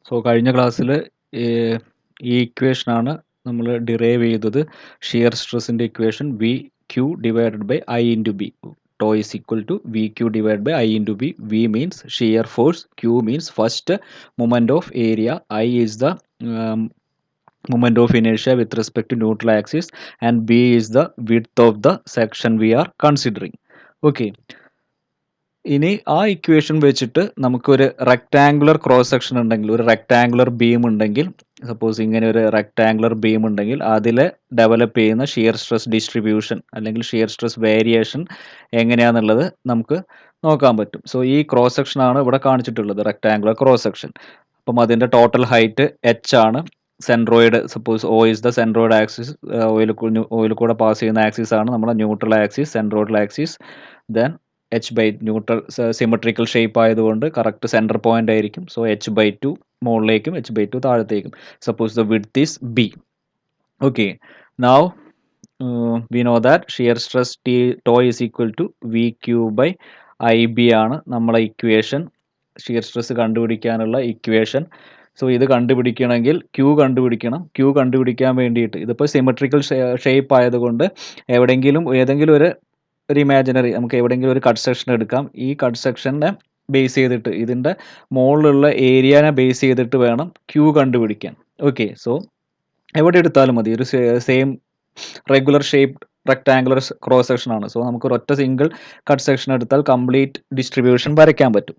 So കഴിഞ്ഞ ക്ലാസ്സിൽ ഈ ഇക്വേഷനാണ് നമ്മൾ ഡിറൈവ് ചെയ്തത്. ഷിയർ സ്ട്രെസ്സിൻ്റെ equation V Q divided by I into B. Tau is equal to V Q divide by I into B. V means shear force, Q means first moment of area, I is the moment of inertia with respect to neutral axis, and b is the width of the section we are considering. Okay, ഇനി ആ equation വെച്ചിട്ട് നമുക്കൊരു rectangular cross section ഉണ്ടെങ്കിൽ, ഒരു rectangular beam ഉണ്ടെങ്കിൽ, suppose ഇങ്ങനെ ഒരു rectangular beam ഉണ്ടെങ്കിൽ അതിൽ ഡെവലപ്പ് ചെയ്യുന്ന ഷിയർ സ്ട്രെസ് ഡിസ്ട്രിബ്യൂഷൻ അല്ലെങ്കിൽ ഷിയർ സ്ട്രെസ് വേരിയേഷൻ എങ്ങനെയാണെന്നുള്ളത് നമുക്ക് നോക്കാൻ പറ്റും. സോ ഈ ക്രോസ് സെക്ഷൻ ആണ് ഇവിടെ കാണിച്ചിട്ടുള്ളത്, റെക്ടാങ്കുലർ ക്രോസ് സെക്ഷൻ. അപ്പം അതിൻ്റെ ടോട്ടൽ ഹൈറ്റ് എച്ച് ആണ്. Centroid, suppose O is the centroid axis, ഓയിൽ കൂടെ പാസ് ചെയ്യുന്ന ആക്സിസ് ആണ് നമ്മുടെ neutral axis, centroidal axis. Then H by neutral symmetrical shape ആയതുകൊണ്ട് കറക്റ്റ് സെൻറ്റർ പോയിന്റ് ആയിരിക്കും. സോ എച്ച് ബൈ ടു മുകളിലേക്കും എച്ച് ബൈ ടു താഴത്തേക്കും. Suppose the width is B. Okay, now we know that shear stress tau is equal to V Q by I B ആണ് നമ്മളെ equation, shear stress കണ്ടുപിടിക്കാനുള്ള equation. So ഇത് കണ്ടുപിടിക്കണമെങ്കിൽ Q കണ്ടുപിടിക്കണം. Q കണ്ടുപിടിക്കാൻ വേണ്ടിയിട്ട് ഇതിപ്പോൾ symmetrical shape ആയതുകൊണ്ട് ഏതെങ്കിലും ഒരു ഇമാജിനറി നമുക്ക് എവിടെയെങ്കിലും ഒരു കട്ട് സെക്ഷൻ എടുക്കാം. ഈ കട്ട് സെക്ഷനെ ബേസ് ചെയ്തിട്ട് ഇതിൻ്റെ മുകളിലുള്ള ഏരിയനെ ബേസ് ചെയ്തിട്ട് വേണം ക്യൂ കണ്ടുപിടിക്കാൻ. ഓക്കെ, സോ എവിടെ എടുത്താലും മതി, ഒരു same regular shaped rectangular cross section ആണ്. സോ നമുക്ക് ഒരൊറ്റ സിംഗിൾ കട്ട് സെക്ഷൻ എടുത്താൽ കംപ്ലീറ്റ് ഡിസ്ട്രിബ്യൂഷൻ വരയ്ക്കാൻ പറ്റും.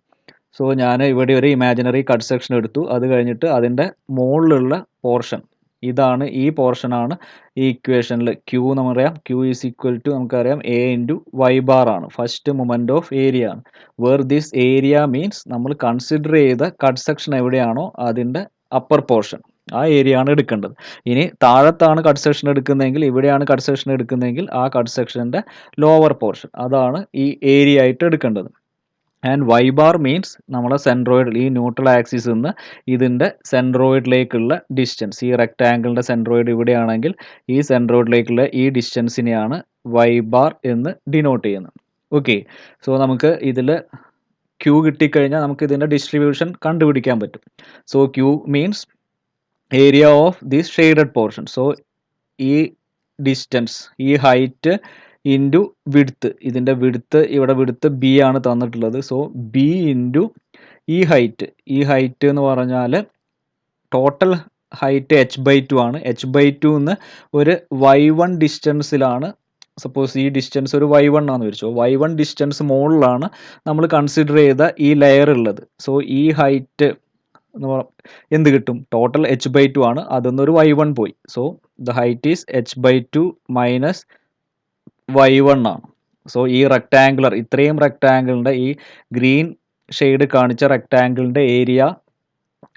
സോ ഞാൻ ഇവിടെ ഒരു ഇമാജിനറി കട്ട് സെക്ഷൻ എടുത്തു. അത് കഴിഞ്ഞിട്ട് അതിൻ്റെ മുകളിലുള്ള പോർഷൻ ഇതാണ്, ഈ പോർഷനാണ് ഈ ഇക്വേഷനിൽ ക്യൂ നമുക്കറിയാം. ക്യൂ ഈസ് ഈക്വൽ ടു നമുക്കറിയാം എ ഇൻറ്റു വൈ ബാർ ആണ്, ഫസ്റ്റ് മൊമെൻറ്റ് ഓഫ് ഏരിയ ആണ്. വേർ ദിസ് ഏരിയ മീൻസ് നമ്മൾ കൺസിഡർ ചെയ്ത കട്ട് സെക്ഷൻ എവിടെയാണോ അതിൻ്റെ അപ്പർ പോർഷൻ, ആ ഏരിയ ആണ് എടുക്കേണ്ടത്. ഇനി താഴത്താണ് കട്ട് സെക്ഷൻ എടുക്കുന്നതെങ്കിൽ, ഇവിടെയാണ് കട്ട് സെക്ഷൻ എടുക്കുന്നതെങ്കിൽ ആ കട്ട് സെക്ഷൻ്റെ ലോവർ പോർഷൻ, അതാണ് ഈ ഏരിയ ആയിട്ട് എടുക്കേണ്ടത്. ആൻഡ് വൈ ബാർ മീൻസ് നമ്മളെ സെൻട്രോയിഡിൽ, ഈ ന്യൂട്രൽ ആക്സിസിൽ നിന്ന് ഇതിൻ്റെ സെൻട്രോയിഡിലേക്കുള്ള ഡിസ്റ്റൻസ്, ഈ റെക്ടാങ്കിളിൻ്റെ സെൻട്രോയിഡ് ഇവിടെയാണെങ്കിൽ ഈ സെൻട്രോയിഡിലേക്കുള്ള ഈ ഡിസ്റ്റൻസിനെയാണ് വൈ ബാർ എന്ന് ഡിനോട്ട് ചെയ്യുന്നത്. ഓക്കെ, സോ നമുക്ക് ഇതിൽ ക്യൂ കിട്ടിക്കഴിഞ്ഞാൽ നമുക്ക് ഇതിൻ്റെ ഡിസ്ട്രിബ്യൂഷൻ കണ്ടുപിടിക്കാൻ പറ്റും. So Q means area of this shaded portion. So ഈ ഡിസ്റ്റൻസ്, ഈ ഹൈറ്റ് ഇൻറ്റു വിഡ്ത്ത്, ഇതിൻ്റെ വിഡ്ത്ത് ഇവിടെ വിഡ്ത്ത് ബി ആണ് തന്നിട്ടുള്ളത്. സോ ബി ഇൻറ്റു ഈ ഹൈറ്റ് എന്ന് പറഞ്ഞാൽ total height H by two ആണ്. എച്ച് ബൈ ടു എന്ന് ഒരു വൈ വൺ ഡിസ്റ്റൻസിലാണ്, സപ്പോസ് ഈ ഡിസ്റ്റൻസ് ഒരു വൈ വൺ ആണെന്ന് വിചാരിച്ചോ, വൈ വൺ ഡിസ്റ്റൻസ് മുകളിലാണ് നമ്മൾ കൺസിഡർ ചെയ്ത ഈ ലെയർ ഉള്ളത്. സോ ഈ ഹൈറ്റ് എന്ത് കിട്ടും, ടോട്ടൽ എച്ച് ബൈ ടു ആണ്, അതൊന്നൊരു വൈ വൺ പോയി. So the height is h by two minus Y one ആണ്. സോ ഈ റെക്ടാങ്കുലർ, ഇത്രയും റെക്ടാങ്കിളിൻ്റെ ഈ ഗ്രീൻ ഷെയ്ഡ് കാണിച്ച റെക്ടാങ്കിളിൻ്റെ area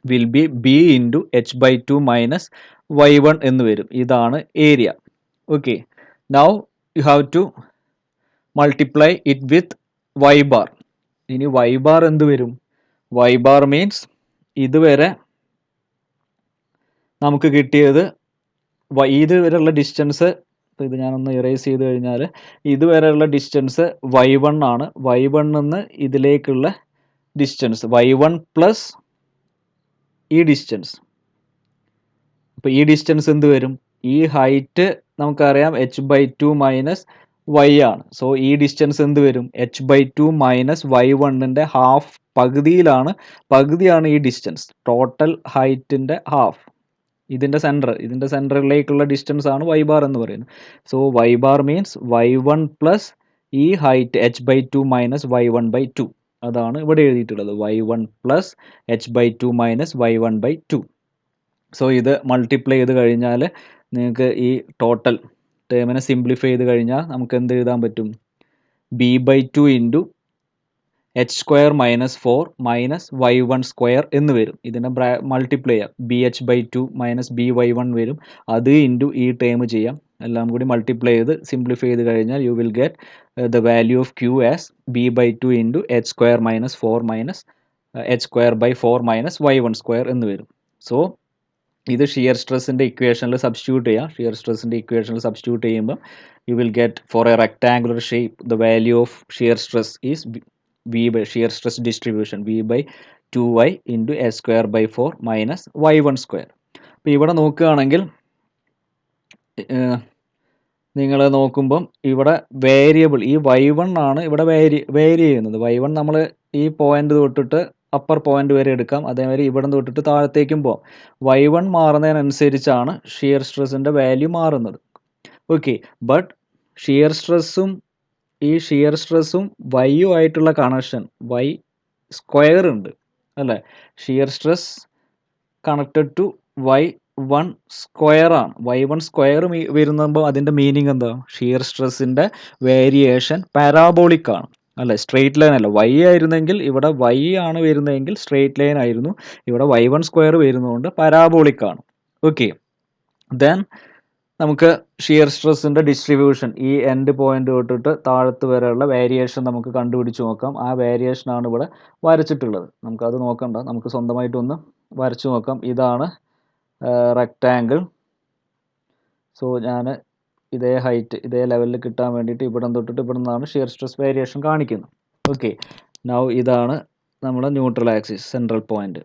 will be b into h by two minus Y one എന്ന് വരും. ഇതാണ് area. Okay, now you have to multiply it with y bar. ഇനി വൈ ബാർ എന്ത് വരും, വൈ ബാർ മീൻസ് ഇതുവരെ നമുക്ക് കിട്ടിയത് ഇതുവരെയുള്ള ഡിസ്റ്റൻസ്, അപ്പോൾ ഇത് ഞാനൊന്ന് ഇറേസ് ചെയ്ത് കഴിഞ്ഞാൽ ഇതുവരെയുള്ള ഡിസ്റ്റൻസ് വൈ വൺ ആണ്. വൈ വണ്ണിൽ നിന്ന് ഇതിലേക്കുള്ള ഡിസ്റ്റൻസ് വൈ വൺ പ്ലസ് ഈ ഡിസ്റ്റൻസ്. അപ്പോൾ ഈ ഡിസ്റ്റൻസ് എന്ത് വരും, ഈ ഹൈറ്റ് നമുക്കറിയാം H by two minus Y ആണ്. സോ ഈ ഡിസ്റ്റൻസ് എന്ത് വരും, H by two minus Y വണ്ണിൻ്റെ ഹാഫ്, പകുതിയാണ് ഈ ഡിസ്റ്റൻസ്, ടോട്ടൽ ഹൈറ്റിൻ്റെ ഹാഫ്. ഇതിൻ്റെ സെൻറ്ററിലേക്കുള്ള ഡിസ്റ്റൻസ് ആണ് വൈ ബാർ എന്ന് പറയുന്നത്. So Y bar means Y one plus ഈ height H by two minus Y one by two, അതാണ് ഇവിടെ എഴുതിയിട്ടുള്ളത്, Y one plus H by two minus Y one by two. So ഇത് multiply ചെയ്ത് കഴിഞ്ഞാൽ നിങ്ങൾക്ക് ഈ ടോട്ടൽ ടേമിനെ സിംപ്ലിഫൈ ചെയ്ത് കഴിഞ്ഞാൽ നമുക്ക് എന്ത് എഴുതാൻ പറ്റും, B by two into H square minus four minus Y one square എന്ന് വരും. ഇതിനെ മൾട്ടിപ്ലൈ ചെയ്യാം, B H by two minus B Y one വരും. അത് ഇൻറ്റു ഈ ടേം ചെയ്യാം, എല്ലാം കൂടി മൾട്ടിപ്ലൈ ചെയ്ത് സിംപ്ലിഫൈ ചെയ്ത് കഴിഞ്ഞാൽ you will get the value of Q as B by two into H square minus four minus H square by four minus Y one square എന്ന് വരും. സോ ഇത് ഷിയർ സ്ട്രെസ്സിൻ്റെ ഇക്വേഷനിൽ സബ്സ്റ്റിറ്റ്യൂട്ട് ചെയ്യാം. ഷിയർ സ്ട്രെസ്സിൻ്റെ ഇക്വേഷനിൽ substitute ചെയ്യുമ്പോൾ you will get for a rectangular shape the value of shear stress is V by shear stress distribution, V by 2y into H square by 4 minus y1 square. അപ്പോൾ ഇവിടെ നോക്കുകയാണെങ്കിൽ നിങ്ങൾ നോക്കുമ്പം ഇവിടെ variable ഈ y1 ആണ് ഇവിടെ വേരി ചെയ്യുന്നത്. y1 നമ്മൾ ഈ പോയിന്റ് തൊട്ടിട്ട് അപ്പർ പോയിന്റ് വരെ എടുക്കാം, അതേമാതിരി ഇവിടെ തൊട്ടിട്ട് താഴത്തേക്കും പോകാം. y1 മാറുന്നതിനനുസരിച്ചാണ് ഷിയർ സ്ട്രെസ്സിൻ്റെ വാല്യൂ മാറുന്നത്. ഓക്കെ, ബട്ട് ഷിയർ സ്ട്രെസ്സും വൈയും ആയിട്ടുള്ള കണക്ഷൻ y സ്ക്വയർ ഉണ്ട് അല്ലേ? Shear stress connected to y1 square ആണ്. y1 സ്ക്വയർ വരുമ്പോൾ അതിൻ്റെ മീനിങ് എന്താ? ഷിയർ സ്ട്രെസ്സിൻ്റെ വേരിയേഷൻ പാരാബോളിക് ആണ് അല്ലേ? സ്ട്രെയിറ്റ് ലൈൻ അല്ല. y ആയിരുന്നെങ്കിൽ ഇവിടെ y ആണ് വരുന്നതെങ്കിൽ സ്ട്രെയിറ്റ് ലൈൻ ആയിരുന്നു. ഇവിടെ y1 സ്ക്വയർ വരുന്നതുകൊണ്ട് പാരാബോളിക് ആണ്. ഓക്കെ, ദെൻ നമുക്ക് ഷിയർ സ്ട്രെസ്സിൻ്റെ ഡിസ്ട്രിബ്യൂഷൻ ഈ എൻഡ് പോയിന്റ് തൊട്ടിട്ട് താഴത്ത് വരെയുള്ള വേരിയേഷൻ നമുക്ക് കണ്ടുപിടിച്ച് നോക്കാം. ആ വേരിയേഷനാണ് ഇവിടെ വരച്ചിട്ടുള്ളത്. നമുക്കത് നോക്കണ്ട, നമുക്ക് സ്വന്തമായിട്ടൊന്ന് വരച്ചു നോക്കാം. ഇതാണ് റെക്റ്റാങ്കിൾ. സോ ഞാൻ ഇതേ ഹൈറ്റ് ഇതേ ലെവലിൽ കിട്ടാൻ വേണ്ടിയിട്ട് ഇവിടെ തൊട്ടിട്ട് ഇവിടെ നിന്നാണ് ഷിയർ സ്ട്രെസ് വേരിയേഷൻ കാണിക്കുന്നത്. ഓക്കെ, നൗ ഇതാണ് നമ്മുടെ neutral axis central point.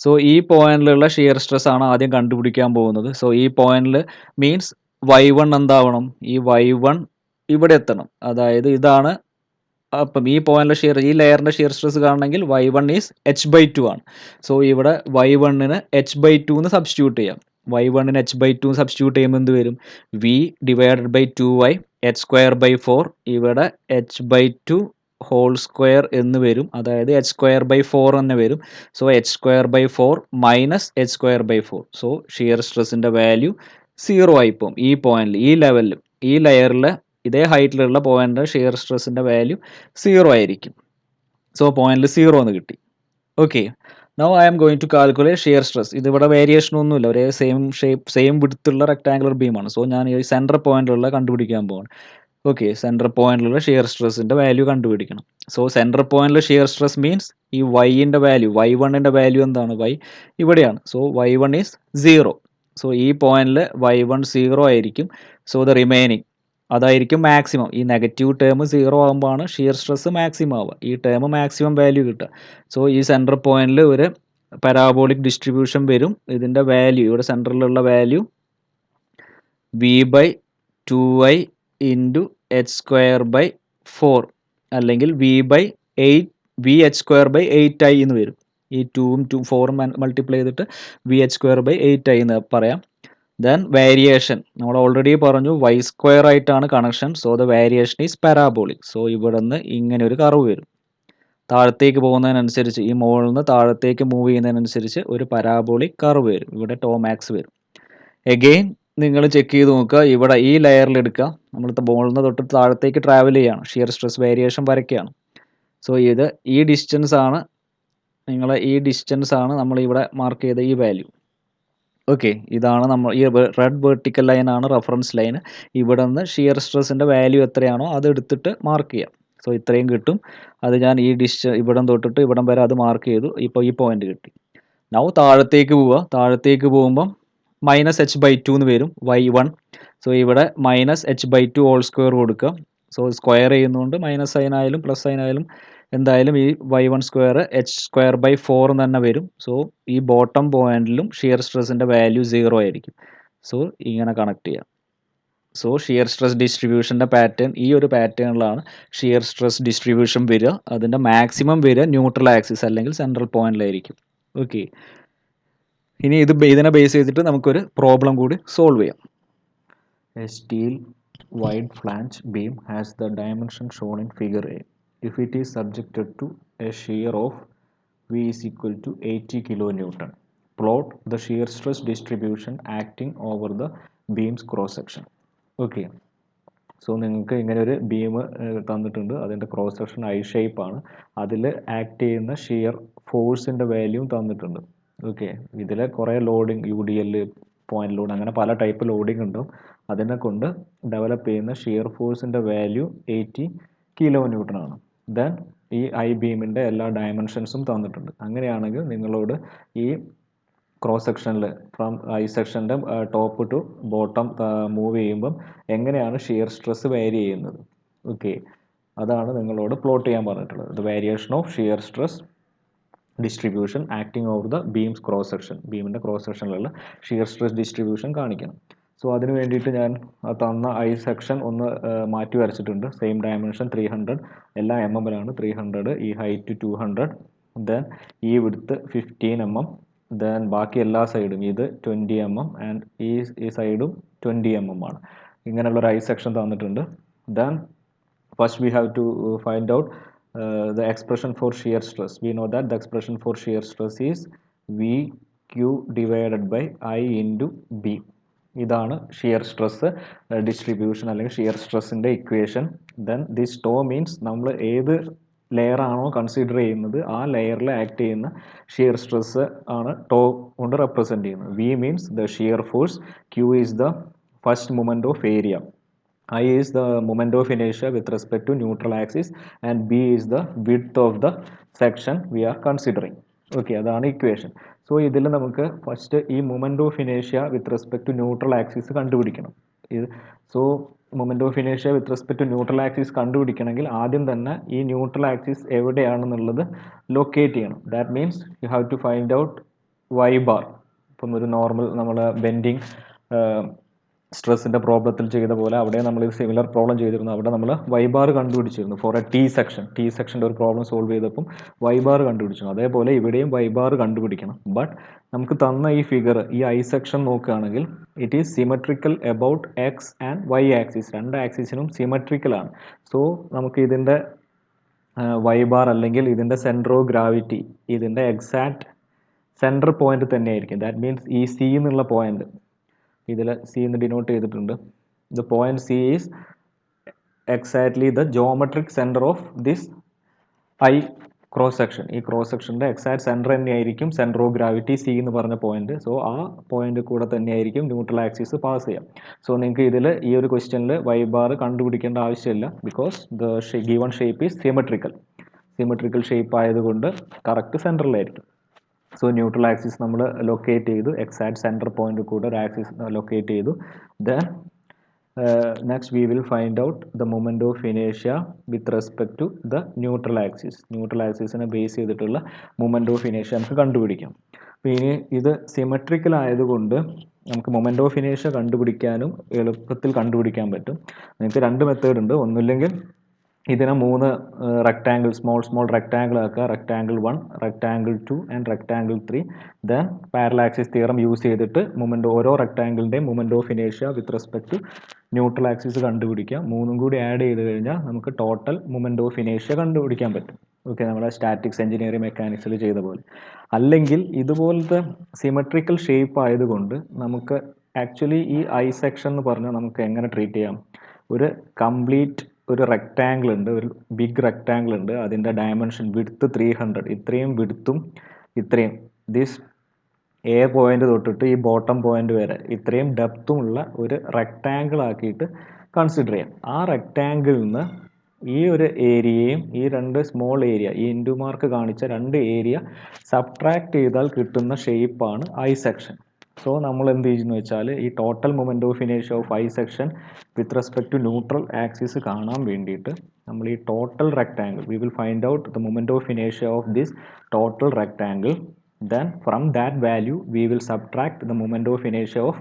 So ഈ പോയിന്റിലുള്ള ഷിയർ സ്ട്രെസ് ആണ് ആദ്യം കണ്ടുപിടിക്കാൻ പോകുന്നത്. സോ ഈ പോയിന്റിൽ മീൻസ് y1 എന്താവണം? ഈ y1 ഇവിടെ എത്തണം. അതായത് ഇതാണ്, അപ്പം ഈ പോയിന്റിലെ ഈ ലെയറിൻ്റെ ഷിയർ സ്ട്രെസ് കാണണമെങ്കിൽ y1 ഈസ് h/2 ആണ്. സോ ഇവിടെ y1ന് h/2 എന്ന് സബ്സ്റ്റിറ്റ്യൂട്ട് ചെയ്യാം. y1ന് h/2 സബ്സ്റ്റിറ്റ്യൂട്ട് ചെയ്യുമ്പോൾ എന്ത് വരും? v divided by 2y h square by 4. ഇവിടെ h/2 ഹോൾ സ്ക്വയർ എന്ന് വരും, അതായത് h സ്ക്വയർ ബൈ 4 തന്നെ വരും. So h square by 4 minus h square by 4. So shear സ്ട്രെസ്സിൻ്റെ വാല്യൂ 0 ആയിപ്പോവും. ഈ പോയിന്റിൽ, ഈ ലെവലിൽ, ഈ ലെയറിൽ ഇതേ ഹൈറ്റിലുള്ള പോയിന്റ് ഷിയർ സ്ട്രെസ്സിൻ്റെ വാല്യൂ 0 ആയിരിക്കും. സോ പോയിന്റിൽ 0 എന്ന് കിട്ടി. Okay, now I am going to calculate shear stress. ഇതിവിടെ വേരിയേഷൻ ഒന്നുമില്ല, ഒരേ സെയിം വിഡ്ത്തുള്ള റെക്ടാങ്കുലർ ബീമാണ്. സോ ഞാൻ ഈ സെൻറ്റർ പോയിന്റിലുള്ള കണ്ടുപിടിക്കാൻ പോവാണ്. ഓക്കെ, സെൻറ്റർ പോയിന്റിലുള്ള ഷിയർ സ്ട്രെസ്സിൻ്റെ വാല്യൂ കണ്ടുപിടിക്കണം. സോ സെൻറ്റർ പോയിന്റിൽ ഷിയർ സ്ട്രെസ് മീൻസ് ഈ വൈൻ്റെ വാല്യൂ, y1ൻ്റെ വാല്യൂ എന്താണ്? y ഇവിടെയാണ്. So y1 is 0. സോ ഈ പോയിന്റിൽ y1 0 ആയിരിക്കും. സോ ദ റിമൈനിങ് അതായിരിക്കും മാക്സിമം. ഈ നെഗറ്റീവ് ടേം 0 ആകുമ്പോഴാണ് ഷിയർ സ്ട്രെസ് മാക്സിമം ആവുക, ഈ ടേം മാക്സിമം വാല്യൂ കിട്ടുക. സോ ഈ സെൻറ്റർ പോയിന്റിൽ ഒരു പാരാബോളിക് ഡിസ്ട്രിബ്യൂഷൻ വരും. ഇതിൻ്റെ വാല്യൂ, ഇവിടെ സെൻറ്ററിലുള്ള value v/2y into H square by 4 അല്ലെങ്കിൽ vh സ്ക്വയർ ബൈ 8i എന്ന് വരും. ഈ 2ഉം 4ഉം മൾട്ടിപ്ലൈ ചെയ്തിട്ട് vh സ്ക്വയർ ബൈ 8i എന്ന് പറയാം. ദെൻ വേരിയേഷൻ നമ്മൾ ഓൾറെഡി പറഞ്ഞു, y സ്ക്വയർ ആയിട്ടാണ് connection. So the variation is parabolic. So ഇവിടെ നിന്ന് ഇങ്ങനെ ഒരു കർവ് വരും. താഴത്തേക്ക് പോകുന്നതിനനുസരിച്ച്, ഈ മുകളിൽ നിന്ന് താഴത്തേക്ക് മൂവ് ചെയ്യുന്നതിനനുസരിച്ച് ഒരു പാരാബോളിക് കർവ് വരും. ഇവിടെ ടോമാക്സ് വരും. എഗെയിൻ നിങ്ങൾ ചെക്ക് ചെയ്ത് നോക്കുക, ഇവിടെ ഈ ലെയറിൽ എടുക്കുക, നമ്മൾ മുകളിൽ നിന്ന് തൊട്ട് താഴത്തേക്ക് ട്രാവൽ ചെയ്യുകയാണ്, ഷിയർ സ്ട്രെസ് വേരിയേഷൻ വരയ്ക്കുകയാണ്. സോ ഇത് ഈ ഡിസ്റ്റൻസ് ആണ്, നമ്മൾ ഇവിടെ മാർക്ക് ചെയ്ത ഈ വാല്യൂ. ഓക്കെ, ഇതാണ് നമ്മൾ ഈ റെഡ് വെർട്ടിക്കൽ ലൈനാണ് റെഫറൻസ് ലൈൻ. ഇവിടെ നിന്ന് ഷിയർ സ്ട്രെസ്സിൻ്റെ വാല്യൂ എത്രയാണോ അത് എടുത്തിട്ട് മാർക്ക് ചെയ്യാം. സോ ഇത്രയും കിട്ടും. അത് ഞാൻ ഈ ഇവിടം തൊട്ടിട്ട് ഇവിടം വരെ അത് മാർക്ക് ചെയ്തു. ഇപ്പോൾ ഈ പോയിന്റ് കിട്ടി. നൗ താഴത്തേക്ക് പോകുമ്പം -h/2 എന്ന് വരും y1. സോ ഇവിടെ -h/2 ഹോൾ സ്ക്വയർ കൊടുക്കുക. സോ സ്ക്വയർ ചെയ്യുന്നതുകൊണ്ട് മൈനസ് സൈൻ ആയാലും പ്ലസ് സൈൻ ആയാലും എന്തായാലും ഈ y1 square h square by 4 തന്നെ വരും. സോ ഈ ബോട്ടം പോയിന്റിലും ഷിയർ സ്ട്രെസ്സിൻ്റെ വാല്യൂ 0 ആയിരിക്കും. സോ ഇങ്ങനെ കണക്ട് ചെയ്യാം. സോ ഷിയർ സ്ട്രെസ് ഡിസ്ട്രിബ്യൂഷൻ്റെ പാറ്റേൺ, ഈ ഒരു പാറ്റേണിലാണ് ഷിയർ സ്ട്രെസ് ഡിസ്ട്രിബ്യൂഷൻ വരിക. അതിൻ്റെ മാക്സിമം വരിക ന്യൂട്രൽ ആക്സിസ് അല്ലെങ്കിൽ സെൻട്രൽ പോയിന്റിലായിരിക്കും. ഓക്കെ, ഇനി ഇതിനെ ബേസ് ചെയ്തിട്ട് നമുക്കൊരു പ്രോബ്ലം കൂടി സോൾവ് ചെയ്യാം. A steel wide flange beam has the dimension shown in figure A. If it is subjected to a shear of V is equal to 80 kilonewton, plot the shear stress distribution acting over the beam's cross section. Okay, so നിങ്ങൾക്ക് ഇങ്ങനെ ഒരു beam തന്നിട്ടുണ്ട്, അതിൻ്റെ cross section I ഷേപ്പാണ്, അതിൽ act ചെയ്യുന്ന shear ഫോഴ്സിൻ്റെ വാല്യൂം തന്നിട്ടുണ്ട്. Okay, ഇതിൽ കുറേ ലോഡിങ്, UDL, പോയിന്റ് ലോഡ്, അങ്ങനെ പല ടൈപ്പ് ലോഡിങ് ഉണ്ടാവും. അതിനെ കൊണ്ട് ഡെവലപ്പ് ചെയ്യുന്ന ഷിയർ ഫോഴ്സിൻ്റെ വാല്യൂ 80 kilonewton ആണ്. ദെൻ ഈ ഐ ബീമിൻ്റെ എല്ലാ ഡയമെൻഷൻസും തന്നിട്ടുണ്ട്. അങ്ങനെയാണെങ്കിൽ നിങ്ങളോട് ഈ ക്രോസ് സെക്ഷനിൽ ഫ്രം ഐ സെക്ഷൻ്റെ ടോപ്പ് ടു ബോട്ടം മൂവ് ചെയ്യുമ്പം എങ്ങനെയാണ് ഷിയർ സ്ട്രെസ് വേരി ചെയ്യുന്നത്, ഓക്കെ, അതാണ് നിങ്ങളോട് പ്ലോട്ട് ചെയ്യാൻ പറഞ്ഞിട്ടുള്ളത്. The variation of shear stress distribution acting over the beams cross section, ബീമിൻ്റെ ക്രോസ് സെക്ഷനിലുള്ള ഷിയർ സ്ട്രെസ് ഡിസ്ട്രിബ്യൂഷൻ കാണിക്കണം. സോ അതിന് വേണ്ടിയിട്ട് ഞാൻ തന്ന ഐ സെക്ഷൻ ഒന്ന് മാറ്റി വരച്ചിട്ടുണ്ട്. സെയിം ഡയമെൻഷൻ 300, എല്ലാ എം എമ്മിലാണ്. 300, ഈ ഹൈറ്റ് 200, ദെൻ ഈ വിഡ്ത്ത് 15 mm, ദെൻ ബാക്കി എല്ലാ സൈഡും ഇത് 20 mm ആൻഡ് ഈ സൈഡും 20 mm ആണ്. ഇങ്ങനെയുള്ളൊരു ഐ സെക്ഷൻ തന്നിട്ടുണ്ട്. Then first we have to find out the expression for shear stress. We know that the expression for shear stress is VQ divided by I into B. ഇതാണ് shear stress distribution അല്ലെങ്കിൽ shear സ്ട്രെസ്സിൻ്റെ equation. Then this tau means നമ്മൾ ഏത് layer ആണോ consider ചെയ്യുന്നത് ആ ലെയറിൽ act ചെയ്യുന്ന ഷിയർ സ്ട്രെസ് ആണ് ടോ കൊണ്ട് റെപ്രസെൻറ്റ് ചെയ്യുന്നത്. V means the shear force, Q is the first moment of area, I is the moment of inertia with respect to neutral axis and B is the width of the section we are considering. Okay, അതാണ് equation. So ഇതിൽ നമുക്ക് first ഈ moment of ഇനേഷ്യ with respect to neutral axis കണ്ടുപിടിക്കണം. So moment of ഇനേഷ്യ with respect to neutral axis കണ്ടുപിടിക്കണമെങ്കിൽ ആദ്യം തന്നെ ഈ ന്യൂട്രൽ ആക്സിസ് എവിടെയാണെന്നുള്ളത് ലൊക്കേറ്റ് ചെയ്യണം. That means you have to find out y bar. ഇപ്പം ഒരു നോർമൽ നമ്മൾ ബെൻഡിങ് സ്ട്രെസ്സിൻ്റെ പ്രോബ്ലത്തിൽ ചെയ്ത പോലെ അവിടെ നമ്മൾ സിമിലർ പ്രോബ്ലം ചെയ്തിരുന്നു. അവിടെ നമ്മൾ വൈ ബാർ കണ്ടുപിടിച്ചിരുന്നു ഫോർ എ ടി സെക്ഷൻ്റെ ഒരു പ്രോബ്ലം സോൾവ് ചെയ്തപ്പം വൈ ബാർ കണ്ടുപിടിച്ചിരുന്നു. അതേപോലെ ഇവിടെയും വൈ ബാർ കണ്ടുപിടിക്കണം. ബട്ട് നമുക്ക് തന്ന ഈ ഫിഗർ, ഈ ഐ സെക്ഷൻ നോക്കുകയാണെങ്കിൽ it is symmetrical about X and Y axis. രണ്ട് ആക്സിസിനും സിമെട്രിക്കലാണ്. സോ നമുക്ക് ഇതിൻ്റെ വൈ ബാർ അല്ലെങ്കിൽ ഇതിൻ്റെ സെൻറ്റർ ഓഫ് ഗ്രാവിറ്റി ഇതിൻ്റെ എക്സാക്ട് സെൻറ്റർ പോയിന്റ് തന്നെയായിരിക്കും. ദാറ്റ് മീൻസ് ഈ സി എന്നുള്ള പോയിന്റ് ഇതിൽ സി എന്ന് ഡിനോട്ട് ചെയ്തിട്ടുണ്ട്. The point C is exactly the geometric centre of this I cross section. ഈ ക്രോസ് സെക്ഷൻ്റെ എക്സാക്ട് സെൻറ്റർ തന്നെയായിരിക്കും സെൻറ്റർ ഓഫ് ഗ്രാവിറ്റി സി എന്ന് പറഞ്ഞ പോയിന്റ്. സോ ആ പോയിന്റ് കൂടെ തന്നെയായിരിക്കും ന്യൂട്രൽ ആക്സിസ് പാസ് ചെയ്യാം. സോ നിങ്ങൾക്ക് ഇതിൽ ഈ ഒരു ക്വസ്റ്റ്യനിൽ വൈ ബാർ കണ്ടുപിടിക്കേണ്ട ആവശ്യമില്ല. Because the given shape is symmetrical shape ആയതുകൊണ്ട് കറക്റ്റ് സെൻറ്ററിലായിരിക്കും. സോ ന്യൂട്രൽ ആക്സിസ് നമ്മൾ ലൊക്കേറ്റ് ചെയ്തു, എക്സാക്ട് സെൻറ്റർ പോയിന്റ് കൂടെ ഒരു ആക്സിസ് ലൊക്കേറ്റ് ചെയ്തു. Then next we will find out the moment of ഇനേഷ്യ with respect to the neutral axis. Neutral ആക്സിസിനെ base ചെയ്തിട്ടുള്ള മൊമെൻ്റ് ഓഫ് ഇനേഷ്യ നമുക്ക് കണ്ടുപിടിക്കാം. അപ്പോൾ ഇനി ഇത് സിമെട്രിക്കൽ ആയതുകൊണ്ട് നമുക്ക് മൊമെൻ്റ് ഓഫ് ഇനേഷ്യ കണ്ടുപിടിക്കാനും എളുപ്പത്തിൽ കണ്ടുപിടിക്കാൻ പറ്റും. നിങ്ങൾക്ക് രണ്ട് മെത്തേഡ് ഉണ്ട്. ഒന്നുമില്ലെങ്കിൽ ഇതിനെ മൂന്ന് റെക്ടാങ്കിൾ സ്മോൾ റെക്ടാങ്കിൾ ആക്കുക. Rectangle 1, rectangle 2 and rectangle 3. Then parallel axis theorem use ചെയ്തിട്ട് ഓരോ റെക്ടാങ്കിളിൻ്റെയും മൊമെൻ്റ് ഓഫ് ഇനേഷ്യ with respect to neutral axis കണ്ടുപിടിക്കാം. മൂന്നും കൂടി ആഡ് ചെയ്ത് കഴിഞ്ഞാൽ നമുക്ക് ടോട്ടൽ മൊമെൻ്റ് ഓഫ് ഇനേഷ്യ കണ്ടുപിടിക്കാൻ പറ്റും. ഓക്കെ, നമ്മുടെ സ്റ്റാറ്റിക്സ് എഞ്ചിനീയറിംഗ് മെക്കാനിക്സിൽ ചെയ്ത പോലെ. അല്ലെങ്കിൽ ഇതുപോലത്തെ സിമെട്രിക്കൽ ഷേപ്പ് ആയതുകൊണ്ട് നമുക്ക് ആക്ച്വലി ഈ ഐ സെക്ഷൻ എന്ന് പറഞ്ഞാൽ നമുക്ക് എങ്ങനെ ട്രീറ്റ് ചെയ്യാം? ഒരു കംപ്ലീറ്റ് ഒരു റെക്റ്റാങ്കിൾ ഉണ്ട്, ഒരു ബിഗ് റെക്റ്റാങ്കിൾ ഉണ്ട്. അതിൻ്റെ ഡയമെൻഷൻ വിഡ്ത്ത് 300, ഇത്രയും വിഡ്ത്തും ഇത്രയും ദിസ് എ പോയിന്റ് തൊട്ടിട്ട് ഈ ബോട്ടം പോയിന്റ് വരെ ഇത്രയും ഡെപ്തുമുള്ള ഒരു റെക്റ്റാങ്കിൾ ആക്കിയിട്ട് കൺസിഡർ ചെയ്യാം. ആ റെക്റ്റാങ്കിളിൽ നിന്ന് ഈ ഒരു ഏരിയയും ഈ രണ്ട് സ്മോൾ ഏരിയ, ഈ ഇൻറ്റു മാർക്ക് കാണിച്ച രണ്ട് ഏരിയ സബ്ട്രാക്ട് ചെയ്താൽ കിട്ടുന്ന ഷേപ്പാണ് ഐ സെക്ഷൻ. സോ നമ്മൾ എന്ത് ചെയ്യുന്നു വെച്ചാൽ ഈ ടോട്ടൽ മൊമെൻ്റ് ഓഫ് ഇനേഷ്യ of I section with respect to neutral axis കാണാൻ വേണ്ടിയിട്ട് നമ്മൾ ഈ total rectangle we will find out the moment of ഇനേഷ്യ of this total rectangle. Then from that value we will subtract the moment of inertia of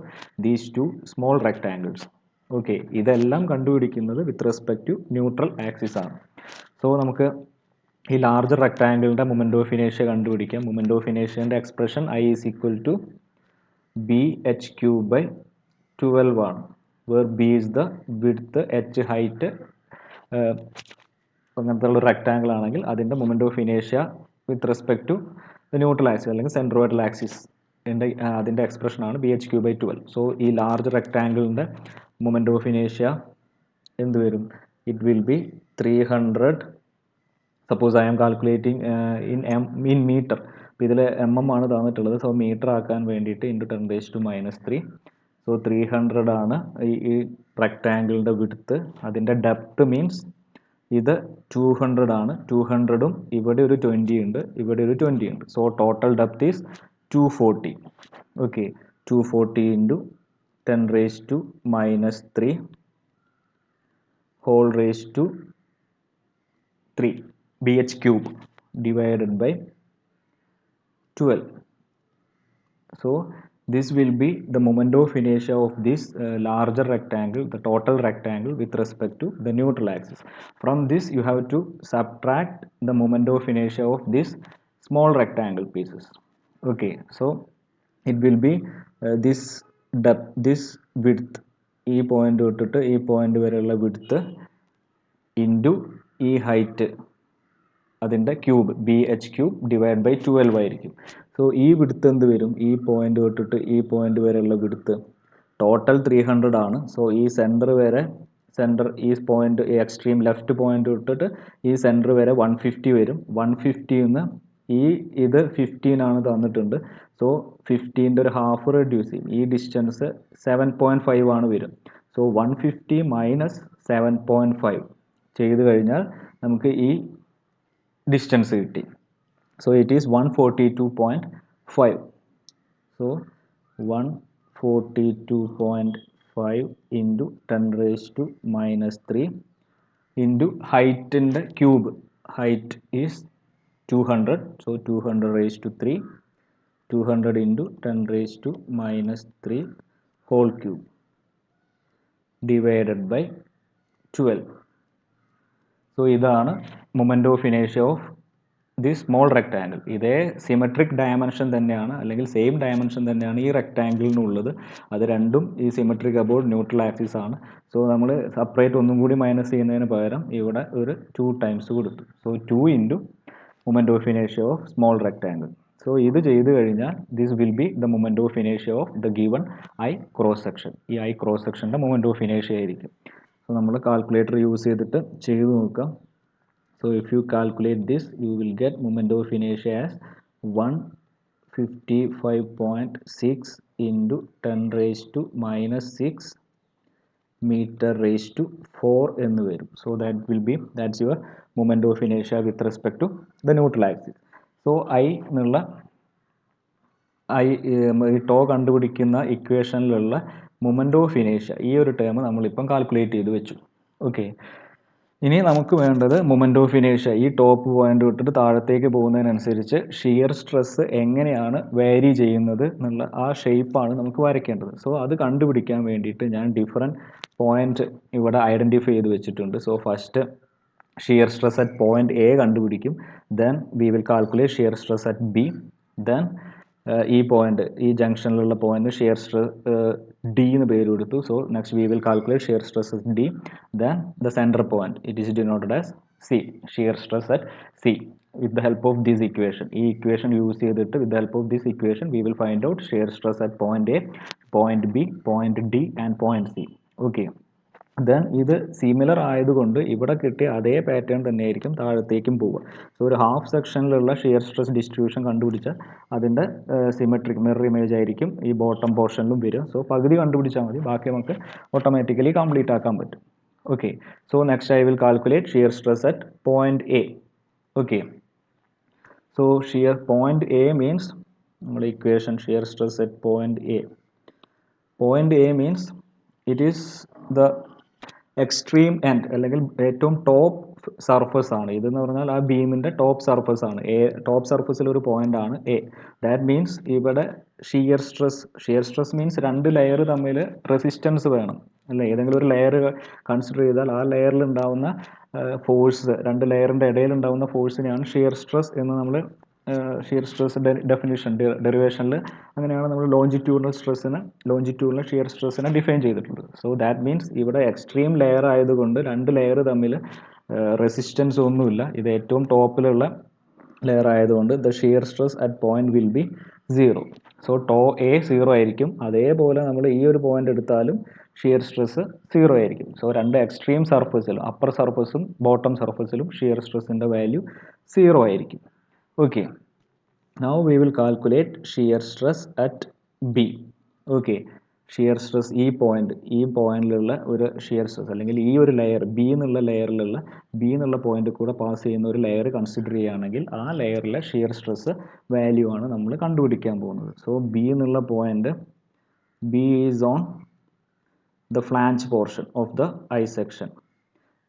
these two small rectangles. Okay, ഇതെല്ലാം കണ്ടുപിടിക്കുന്നത് with respect to neutral axis ആണ്. So നമുക്ക് ഈ larger റെക്ടാങ്കിളിൻ്റെ moment of ഇനേഷ്യ കണ്ടുപിടിക്കാം. Moment of ഇനേഷ്യൻ്റെ expression I is equal to b h cube by 12 ആണ്. Where b is the width, h height. അങ്ങനത്തെ ഉള്ള റെക്ടാങ്കിൾ ആണെങ്കിൽ അതിൻ്റെ മൊമെൻ്റ് ഓഫ് ഇനേഷ്യ with respect to neutral axis അല്ലെങ്കിൽ സെൻട്രോയിഡൽ ആക്സിസ് അതിൻ്റെ എക്സ്പ്രഷനാണ് b h cube by 12. So ഈ ലാർജ് റെക്ടാങ്കിളിൻ്റെ മൊമെൻ്റ് ഓഫ് ഇനേഷ്യ എന്ത് വരും? It will be 300. Suppose I am calculating in metre. അപ്പോൾ ഇതിൽ mm ആണ് തന്നിട്ടുള്ളത്. സോ മീറ്റർ ആക്കാൻ വേണ്ടിയിട്ട് × 10⁻³ സോ 300 ആണ് ഈ റെക്ടാങ്കിളിൻ്റെ വിഡ്ത്ത്. അതിൻ്റെ ഡെപ്ത് മീൻസ് ഇത് 200 ആണ്. 200ഉം ഇവിടെ ഒരു 20 ഉണ്ട്, ഇവിടെ ഒരു 20 ഉണ്ട്. So total depth is 240. Okay, 240 × 10⁻³ whole raise to 3 bh cube divided by 12. So this will be the moment of inertia of this larger rectangle, the total rectangle with respect to the neutral axis. From this you have to subtract the moment of inertia of this small rectangle pieces. Okay, so it will be this depth, this width, ഈ point തൊട്ടിട്ട് ഈ point വരെയുള്ള width into ഈ height അതിൻ്റെ cube BH cube divide by 12 ആയിരിക്കും. So ഈ width എന്ത് വരും? ഈ പോയിന്റ് തൊട്ടിട്ട് ഈ പോയിന്റ് വരെയുള്ള വിഡ്ത്ത് ടോട്ടൽ 300 ആണ്. സോ ഈ സെൻറ്റർ വരെ, ഈ പോയിന്റ്, ഈ എക്സ്ട്രീം ലെഫ്റ്റ് പോയിന്റ് തൊട്ടിട്ട് ഈ സെൻറ്റർ വരെ 150 വരും. 150 നിന്ന് ഇത് 15 ആണ് തന്നിട്ടുണ്ട്. സോ 15ൻ്റെ ഒരു ഹാഫ് റെഡ്യൂസ് ചെയ്യും. ഈ ഡിസ്റ്റൻസ് 7.5 ആണ് വരും. സോ 150 മൈനസ് 7.5 ചെയ്ത് കഴിഞ്ഞാൽ നമുക്ക് ഈ ഡിസ്റ്റൻസ് കിട്ടി. So it is 142.5. So 142.5 into 10⁻³ into ഹൈറ്റിൻ്റെ cube. Height is 200. So 200⁻³ 200 into 10⁻³ whole cube divided by 12. So ഇതാണ് മൊമെൻ്റ് ഓഫ് ഇനേഷ്യ ഓഫ് ദി സ്മോൾ റെക്ടാങ്കിൾ. ഇതേ സിമെട്രിക് ഡയമെൻഷൻ തന്നെയാണ്, അല്ലെങ്കിൽ സെയിം ഡയമെൻഷൻ തന്നെയാണ് ഈ റെക്ടാങ്കിളിനുള്ളത്. അത് രണ്ടും ഈ സിമെട്രിക് അബൌട്ട് ന്യൂട്രൽ ആക്സിസ് ആണ്. സോ നമ്മൾ സെപ്പറേറ്റ് ഒന്നും കൂടി മൈനസ് ചെയ്യുന്നതിന് പകരം ഇവിടെ ഒരു 2 ടൈംസ് കൊടുത്തു. സോ 2 ഇൻറ്റു മൊമെൻ്റ് ഓഫ് ഇനേഷ്യ ഓഫ് സ്മോൾ റെക്ടാങ്കിൾ. സോ ഇത് ചെയ്ത് കഴിഞ്ഞാൽ this will be the moment of ഇനേഷ്യ of the given I cross section. ഈ ഐ ക്രോസ് സെക്ഷൻ്റെ മൊമെൻ്റ് ഓഫ് ഇനേഷ്യ ആയിരിക്കും. സോ നമ്മൾ കാൽക്കുലേറ്റർ യൂസ് ചെയ്തിട്ട് ചെയ്ത് നോക്കാം. So if you calculate this, you will get moment of inertia as 155.6 into 10⁻⁻6 meter⁻⁴ എന്ന് വരും. So that's your moment of inertia with respect to the neutral axis. So I എന്നുള്ള ഈ to കണ്ടുപിടിക്കുന്ന ഇക്വേഷനിലുള്ള moment of ഇനേഷ്യ, ഈ ഒരു term നമ്മളിപ്പം calculate ചെയ്ത് വെച്ചു. ഓക്കെ, ഇനി നമുക്ക് വേണ്ടത് മൊമെൻ്റ് ഓഫ് ഇനേഷ്യ ഈ ടോപ്പ് പോയിന്റ് വിട്ടിട്ട് താഴത്തേക്ക് പോകുന്നതിനനുസരിച്ച് ഷിയർ സ്ട്രെസ് എങ്ങനെയാണ് വേരി ചെയ്യുന്നത് എന്നുള്ള ആ ഷേപ്പാണ് നമുക്ക് വരയ്ക്കേണ്ടത്. സോ അത് കണ്ടുപിടിക്കാൻ വേണ്ടിയിട്ട് ഞാൻ ഡിഫറെൻറ്റ് പോയിന്റ് ഇവിടെ ഐഡൻറ്റിഫൈ ചെയ്ത് വെച്ചിട്ടുണ്ട്. So first shear stress at point A കണ്ടുപിടിക്കും. Then we will calculate shear stress at B. Then ഈ പോയിന്റ്, ഈ ജംഗ്ഷനിലുള്ള പോയിന്റ് ഷിയർ സ്ട്രെസ് ഡി എന്ന് പേര് കൊടുത്തു. So next we will calculate shear stress at D. Then the center point, it is denoted as C, shear stress at C. with the help of this equation, ഈ equation use ചെയ്തിട്ട് with the help of this equation we will find out shear stress at point A, point B, point D and point C. okay, then ഇത് similar ആയതുകൊണ്ട് ഇവിടെ കിട്ടിയ അതേ pattern തന്നെയായിരിക്കും താഴത്തേക്കും പോവുക. So ഒരു ഹാഫ് സെക്ഷനിലുള്ള ഷിയർ സ്ട്രെസ് ഡിസ്ട്രിബ്യൂഷൻ കണ്ടുപിടിച്ചാൽ അതിൻ്റെ സിമെട്രിക് മിറർ ഇമേജ് ആയിരിക്കും ഈ ബോട്ടം പോർഷനിലും വരിക. സോ പകുതി കണ്ടുപിടിച്ചാൽ മതി, ബാക്കി നമുക്ക് ഓട്ടോമാറ്റിക്കലി കംപ്ലീറ്റ് ആക്കാൻ പറ്റും. Okay, so next I will calculate shear stress at point A. Okay, so shear point A means നമ്മുടെ equation shear stress at point A. Point A means it is the extreme end, അല്ലെങ്കിൽ ഏറ്റവും top surface ആണ് ഇതെന്ന് പറഞ്ഞാൽ ആ ബീമിൻ്റെ top surface ആണ്. Top സർഫസിൽ ഒരു പോയിന്റ് ആണ് എ. ദാറ്റ് മീൻസ് ഇവിടെ ഷിയർ സ്ട്രെസ് മീൻസ് രണ്ട് ലെയർ തമ്മിൽ റെസിസ്റ്റൻസ് വേണം അല്ലേ. ഏതെങ്കിലും ഒരു ലെയർ കൺസിഡർ ചെയ്താൽ ആ ലെയറിൽ ഉണ്ടാവുന്ന ഫോഴ്സ്, രണ്ട് ലെയറിൻ്റെ ഇടയിൽ ഉണ്ടാവുന്ന ഫോഴ്സിനെയാണ് ഷിയർ സ്ട്രെസ് എന്ന് നമ്മൾ ഷിയർ സ്ട്രെസ് ഡെഫിനിഷൻ ഡെറിവേഷനിൽ അങ്ങനെയാണ് നമ്മൾ ലോഞ്ചിറ്റ്യൂഡിനൽ ഷിയർ സ്ട്രെസ്സിനെ ഡിഫൈൻ ചെയ്തിട്ടുള്ളത്. സോ ദാറ്റ് മീൻസ് ഇവിടെ എക്സ്ട്രീം ലെയർ ആയതുകൊണ്ട് രണ്ട് ലെയർ തമ്മിൽ റെസിസ്റ്റൻസ് ഒന്നുമില്ല. ഇത് ഏറ്റവും ടോപ്പിലുള്ള ലെയർ ആയതുകൊണ്ട് the shear stress at point will be 0. So tau A 0 ആയിരിക്കും. അതേപോലെ നമ്മൾ ഈ ഒരു പോയിന്റ് എടുത്താലും ഷിയർ സ്ട്രെസ് 0 ആയിരിക്കും. സോ രണ്ട് എക്സ്ട്രീം സർഫസിലും അപ്പർ സർഫസും ബോട്ടം സർഫസിലും ഷിയർ സ്ട്രെസ്സിൻ്റെ വാല്യൂ 0 ആയിരിക്കും. Okay, now we will calculate shear stress at B. Okay, shear stress ഈ പോയിന്റിലുള്ള ഒരു ഷിയർ സ്ട്രെസ്, അല്ലെങ്കിൽ ഈ ഒരു ലെയർ ബി എന്നുള്ള പോയിന്റ് കൂടെ പാസ് ചെയ്യുന്ന ഒരു ലെയർ കൺസിഡർ ചെയ്യുകയാണെങ്കിൽ ആ ലെയറിലെ ഷിയർ സ്ട്രെസ് വാല്യൂ ആണ് നമ്മൾ കണ്ടുപിടിക്കാൻ പോകുന്നത്. സോ ബി എന്നുള്ള point, B is on the flange portion of the I section.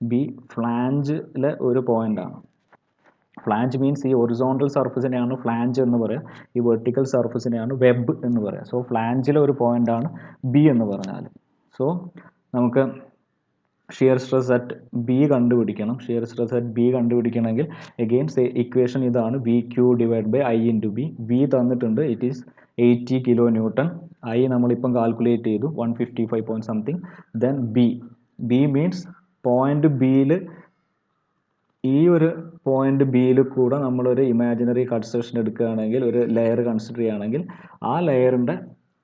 B ഫ്ലാഞ്ചിലെ ഒരു പോയിൻ്റാണ്. ഫ്ലാഞ്ച് മീൻസ് ഈ ഒറിസോണ്ടൽ സർഫസിനെയാണ് ഫ്ലാഞ്ച് എന്ന് പറയുക, ഈ വെർട്ടിക്കൽ സർഫസിനെയാണ് വെബ് എന്ന് പറയുക. സോ ഫ്ലാഞ്ചിലെ ഒരു പോയിൻ്റാണ് ബി എന്ന് പറഞ്ഞാൽ. സോ നമുക്ക് ഷിയർ സ്ട്രെസ് അറ്റ് ബി കണ്ടുപിടിക്കണം. ഷിയർ സ്ട്രെസ് അറ്റ് ബി കണ്ടുപിടിക്കണമെങ്കിൽ അഗെയിൻ ഇക്വേഷൻ ഇതാണ്, V Q divide by I into B. V തന്നിട്ടുണ്ട്, it is 80 kilo newton. I നമ്മളിപ്പം കാൽക്കുലേറ്റ് ചെയ്തു 155 point something. Then B means point ബിയിൽ, ഈ ഒരു പോയിന്റ് ബിയിൽ കൂടെ നമ്മളൊരു ഇമാജിനറി കട്ട് സെക്ഷൻ എടുക്കുകയാണെങ്കിൽ, ഒരു ലെയർ കൺസിഡർ ചെയ്യുകയാണെങ്കിൽ, ആ ലെയറിൻ്റെ,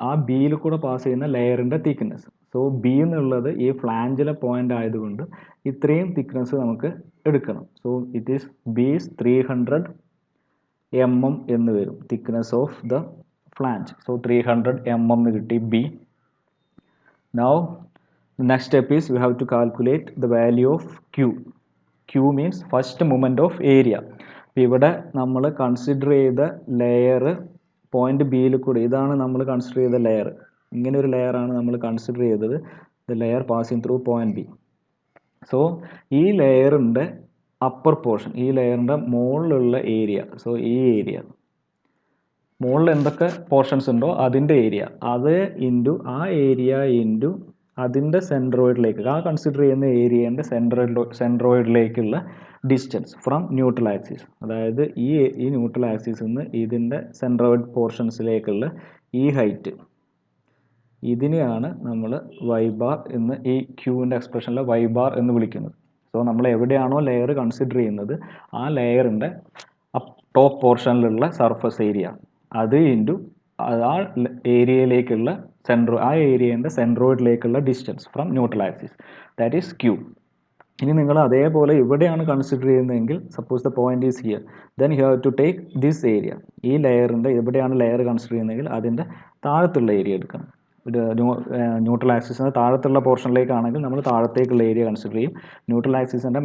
ആ ബിയിൽ കൂടെ പാസ് ചെയ്യുന്ന ലെയറിൻ്റെ തിക്നെസ്. സോ ബി എന്നുള്ളത് ഈ ഫ്ലാഞ്ചിലെ പോയിന്റ് ആയതുകൊണ്ട് ഇത്രയും തിക്നെസ് നമുക്ക് എടുക്കണം. So it is B is 300 mm എന്ന് വരും, thickness of the flange. So 300 mm എന്ന് കിട്ടി B. Now next step is we have to calculate the value of Q. Q means first moment of area. അപ്പോൾ ഇവിടെ നമ്മൾ consider ചെയ്ത layer point ബിയിൽ കൂടി, ഇതാണ് നമ്മൾ കൺസിഡർ ചെയ്ത ലെയർ, ഇങ്ങനെ ഒരു ലെയറാണ് നമ്മൾ കൺസിഡർ ചെയ്തത്, the layer passing through point B. So ഈ ലെയറിൻ്റെ അപ്പർ പോർഷൻ, ഈ ലെയറിൻ്റെ മുകളിലുള്ള ഏരിയ, സോ ഈ ഏരിയ മുകളിൽ എന്തൊക്കെ പോർഷൻസ് ഉണ്ടോ അതിൻ്റെ ഏരിയ, അത് ഇൻറ്റു ആ ഏരിയ ഇൻറ്റു അതിൻ്റെ സെൻട്രോയിഡിലേക്ക്, ആ കൺസിഡർ ചെയ്യുന്ന ഏരിയൻ്റെ സെൻട്രോയിഡിലേക്കുള്ള ഡിസ്റ്റൻസ് ഫ്രം ന്യൂട്രൽ ആക്സിസ്. അതായത് ഈ ന്യൂട്രൽ ആക്സിസിൽ നിന്ന് ഇതിൻ്റെ സെൻട്രോയിഡ് പോർഷൻസിലേക്കുള്ള ഈ ഹൈറ്റ്, ഇതിനെയാണ് നമ്മൾ വൈ ബാർ എന്ന്, ഈ ക്യൂവിൻ്റെ എക്സ്പ്രഷനിലെ വൈ ബാർ എന്ന് വിളിക്കുന്നത്. സോ നമ്മൾ എവിടെയാണോ ലെയർ കൺസിഡർ ചെയ്യുന്നത് ആ ലെയറിൻ്റെ ടോപ്പ് പോർഷനിലുള്ള സർഫസ് ഏരിയ, അത് ഇൻറ്റു ആ ഏരിയയിലേക്കുള്ള ആ ഏരിയൻ്റെ സെൻട്രോയിഡിലേക്കുള്ള distance from neutral axis, that is Q. ഇനി നിങ്ങൾ അതേപോലെ ഇവിടെയാണ് കൺസിഡർ ചെയ്യുന്നതെങ്കിൽ, suppose the point is here, then you have to take this area. ഈ ലെയറിൻ്റെ, എവിടെയാണ് ലെയർ കൺസിഡർ ചെയ്യുന്നതെങ്കിൽ അതിൻ്റെ താഴത്തുള്ള ഏരിയ എടുക്കണം. ന്യൂട്രൽ ആക്സിസിൻ്റെ താഴത്തുള്ള പോർഷനിലേക്കാണെങ്കിൽ നമ്മൾ താഴത്തേക്കുള്ള ഏരിയ കൺസിഡർ ചെയ്യും. ന്യൂട്രൽ ആക്സിസിൻ്റെ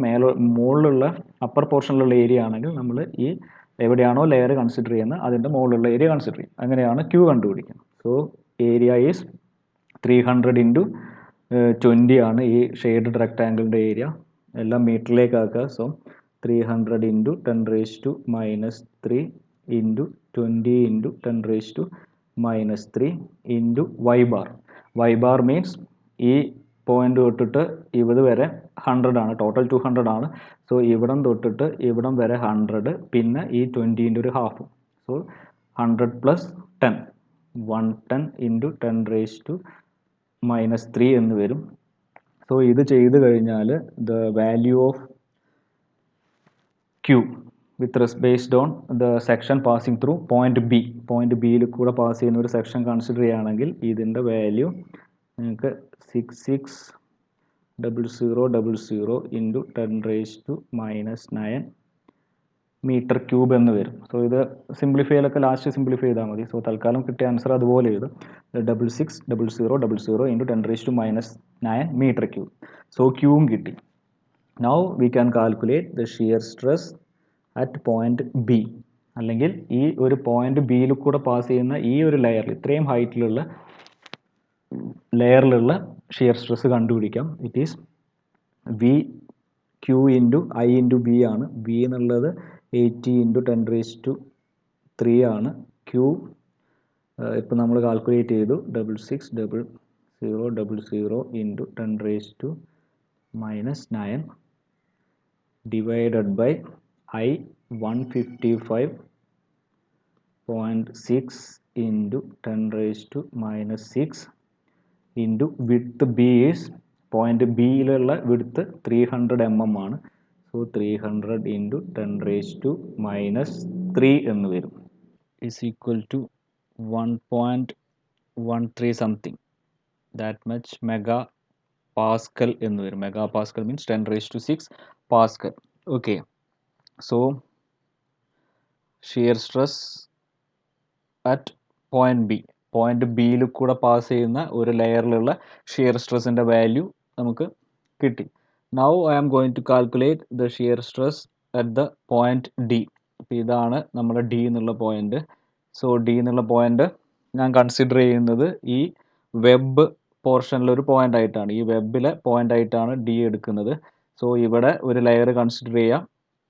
മുകളിലുള്ള അപ്പർ പോർഷനിലുള്ള ഏരിയ ആണെങ്കിൽ നമ്മൾ ഈ എവിടെയാണോ ലെയർ കൺസിഡർ ചെയ്യുന്നത് അതിൻ്റെ മുകളിലുള്ള ഏരിയ കൺസിഡർ ചെയ്യും. അങ്ങനെയാണ് ക്യൂ കണ്ടുപിടിക്കുന്നത്. സോ ഏരിയ ഈസ് 300 ഇൻറ്റു 20 ആണ് ഈ ഷെയ്ഡഡ് റെക്ടാങ്കിളിൻ്റെ ഏരിയ. എല്ലാം മീറ്ററിലേക്ക് ആക്കുക. So 300 into 10⁻³ into 20 into 10⁻³ into Y bar. Y bar means ഈ പോയിന്റ് തൊട്ടിട്ട് ഇവിടെ വരെ 100 ആണ്, ടോട്ടൽ 200 ആണ്. സോ ഇവിടം തൊട്ടിട്ട് ഇവിടം വരെ 100, പിന്നെ ഈ 20ൻ്റെ ഒരു ഹാഫ്. സോ 100 + 10, 110 ഇൻറ്റു 10⁻³ എന്ന് വരും. സോ ഇത് ചെയ്ത് കഴിഞ്ഞാൽ the value of Q based on the section passing through point B, point ബിയിൽ കൂടെ പാസ് ചെയ്യുന്ന ഒരു സെക്ഷൻ കൺസിഡർ ചെയ്യുകയാണെങ്കിൽ ഇതിൻ്റെ വാല്യൂ നിങ്ങൾക്ക് 660000 ഇൻറ്റു 10⁻⁹ മീറ്റർ ക്യൂബ് എന്ന് വരും. സോ ഇത് സിംപ്ലിഫൈയിലൊക്കെ ലാസ്റ്റ് സിംപ്ലിഫൈ ചെയ്താൽ മതി. സോ തൽക്കാലം കിട്ടിയ ആൻസർ അതുപോലെ എഴുതും, 660000 ഇൻറ്റു 10⁻⁹ മീറ്റർ ക്യൂബ്. സോ ക്യൂവും കിട്ടി. Now we can calculate the shear stress at point B. അല്ലെങ്കിൽ ഈ ഒരു പോയിന്റ് ബിയിൽ കൂടെ പാസ് ചെയ്യുന്ന ഈ ഒരു ലെയറിൽ, ഇത്രയും ഹൈറ്റിലുള്ള ലെയറിലുള്ള ഷിയർ സ്ട്രെസ് കണ്ടുപിടിക്കാം. It is V Q into I into B ആണ്. ബി എന്നുള്ളത് 80 ഇൻറ്റു 10⁻³ ആണ്. ക്യൂ ഇപ്പം നമ്മൾ കാൽക്കുലേറ്റ് ചെയ്തു, 660000 into 10⁻⁹ divided by I 155.6 into 10⁻⁻6 into width B is, point ബിയിലുള്ള വിഡ്ത്ത് 300 mm ആണ്. സോ 300 ഇൻറ്റു 10⁻³ എന്ന് വരും, is equal to 1.13 something, that much mega pascal എന്ന് വരും. Mega pascal means 10⁻⁶ pascal. Okay, so shear stress at point B, point ബിയിൽ കൂടെ pass ചെയ്യുന്ന ഒരു ലെയറിലുള്ള ഷിയർ സ്ട്രെസ്സിൻ്റെ വാല്യൂ നമുക്ക് കിട്ടി. Now I am going to calculate the shear stress at the point D. അപ്പോൾ ഇതാണ് നമ്മുടെ ഡി എന്നുള്ള പോയിന്റ്. സോ ഡി എന്നുള്ള പോയിന്റ് ഞാൻ കൺസിഡർ ചെയ്യുന്നത് ഈ വെബ് പോർഷനിലൊരു പോയിന്റ് ആയിട്ടാണ്, ഈ വെബിലെ പോയിന്റ് ആയിട്ടാണ് ഡി എടുക്കുന്നത്. സോ ഇവിടെ ഒരു ലെയർ കൺസിഡർ ചെയ്യാം.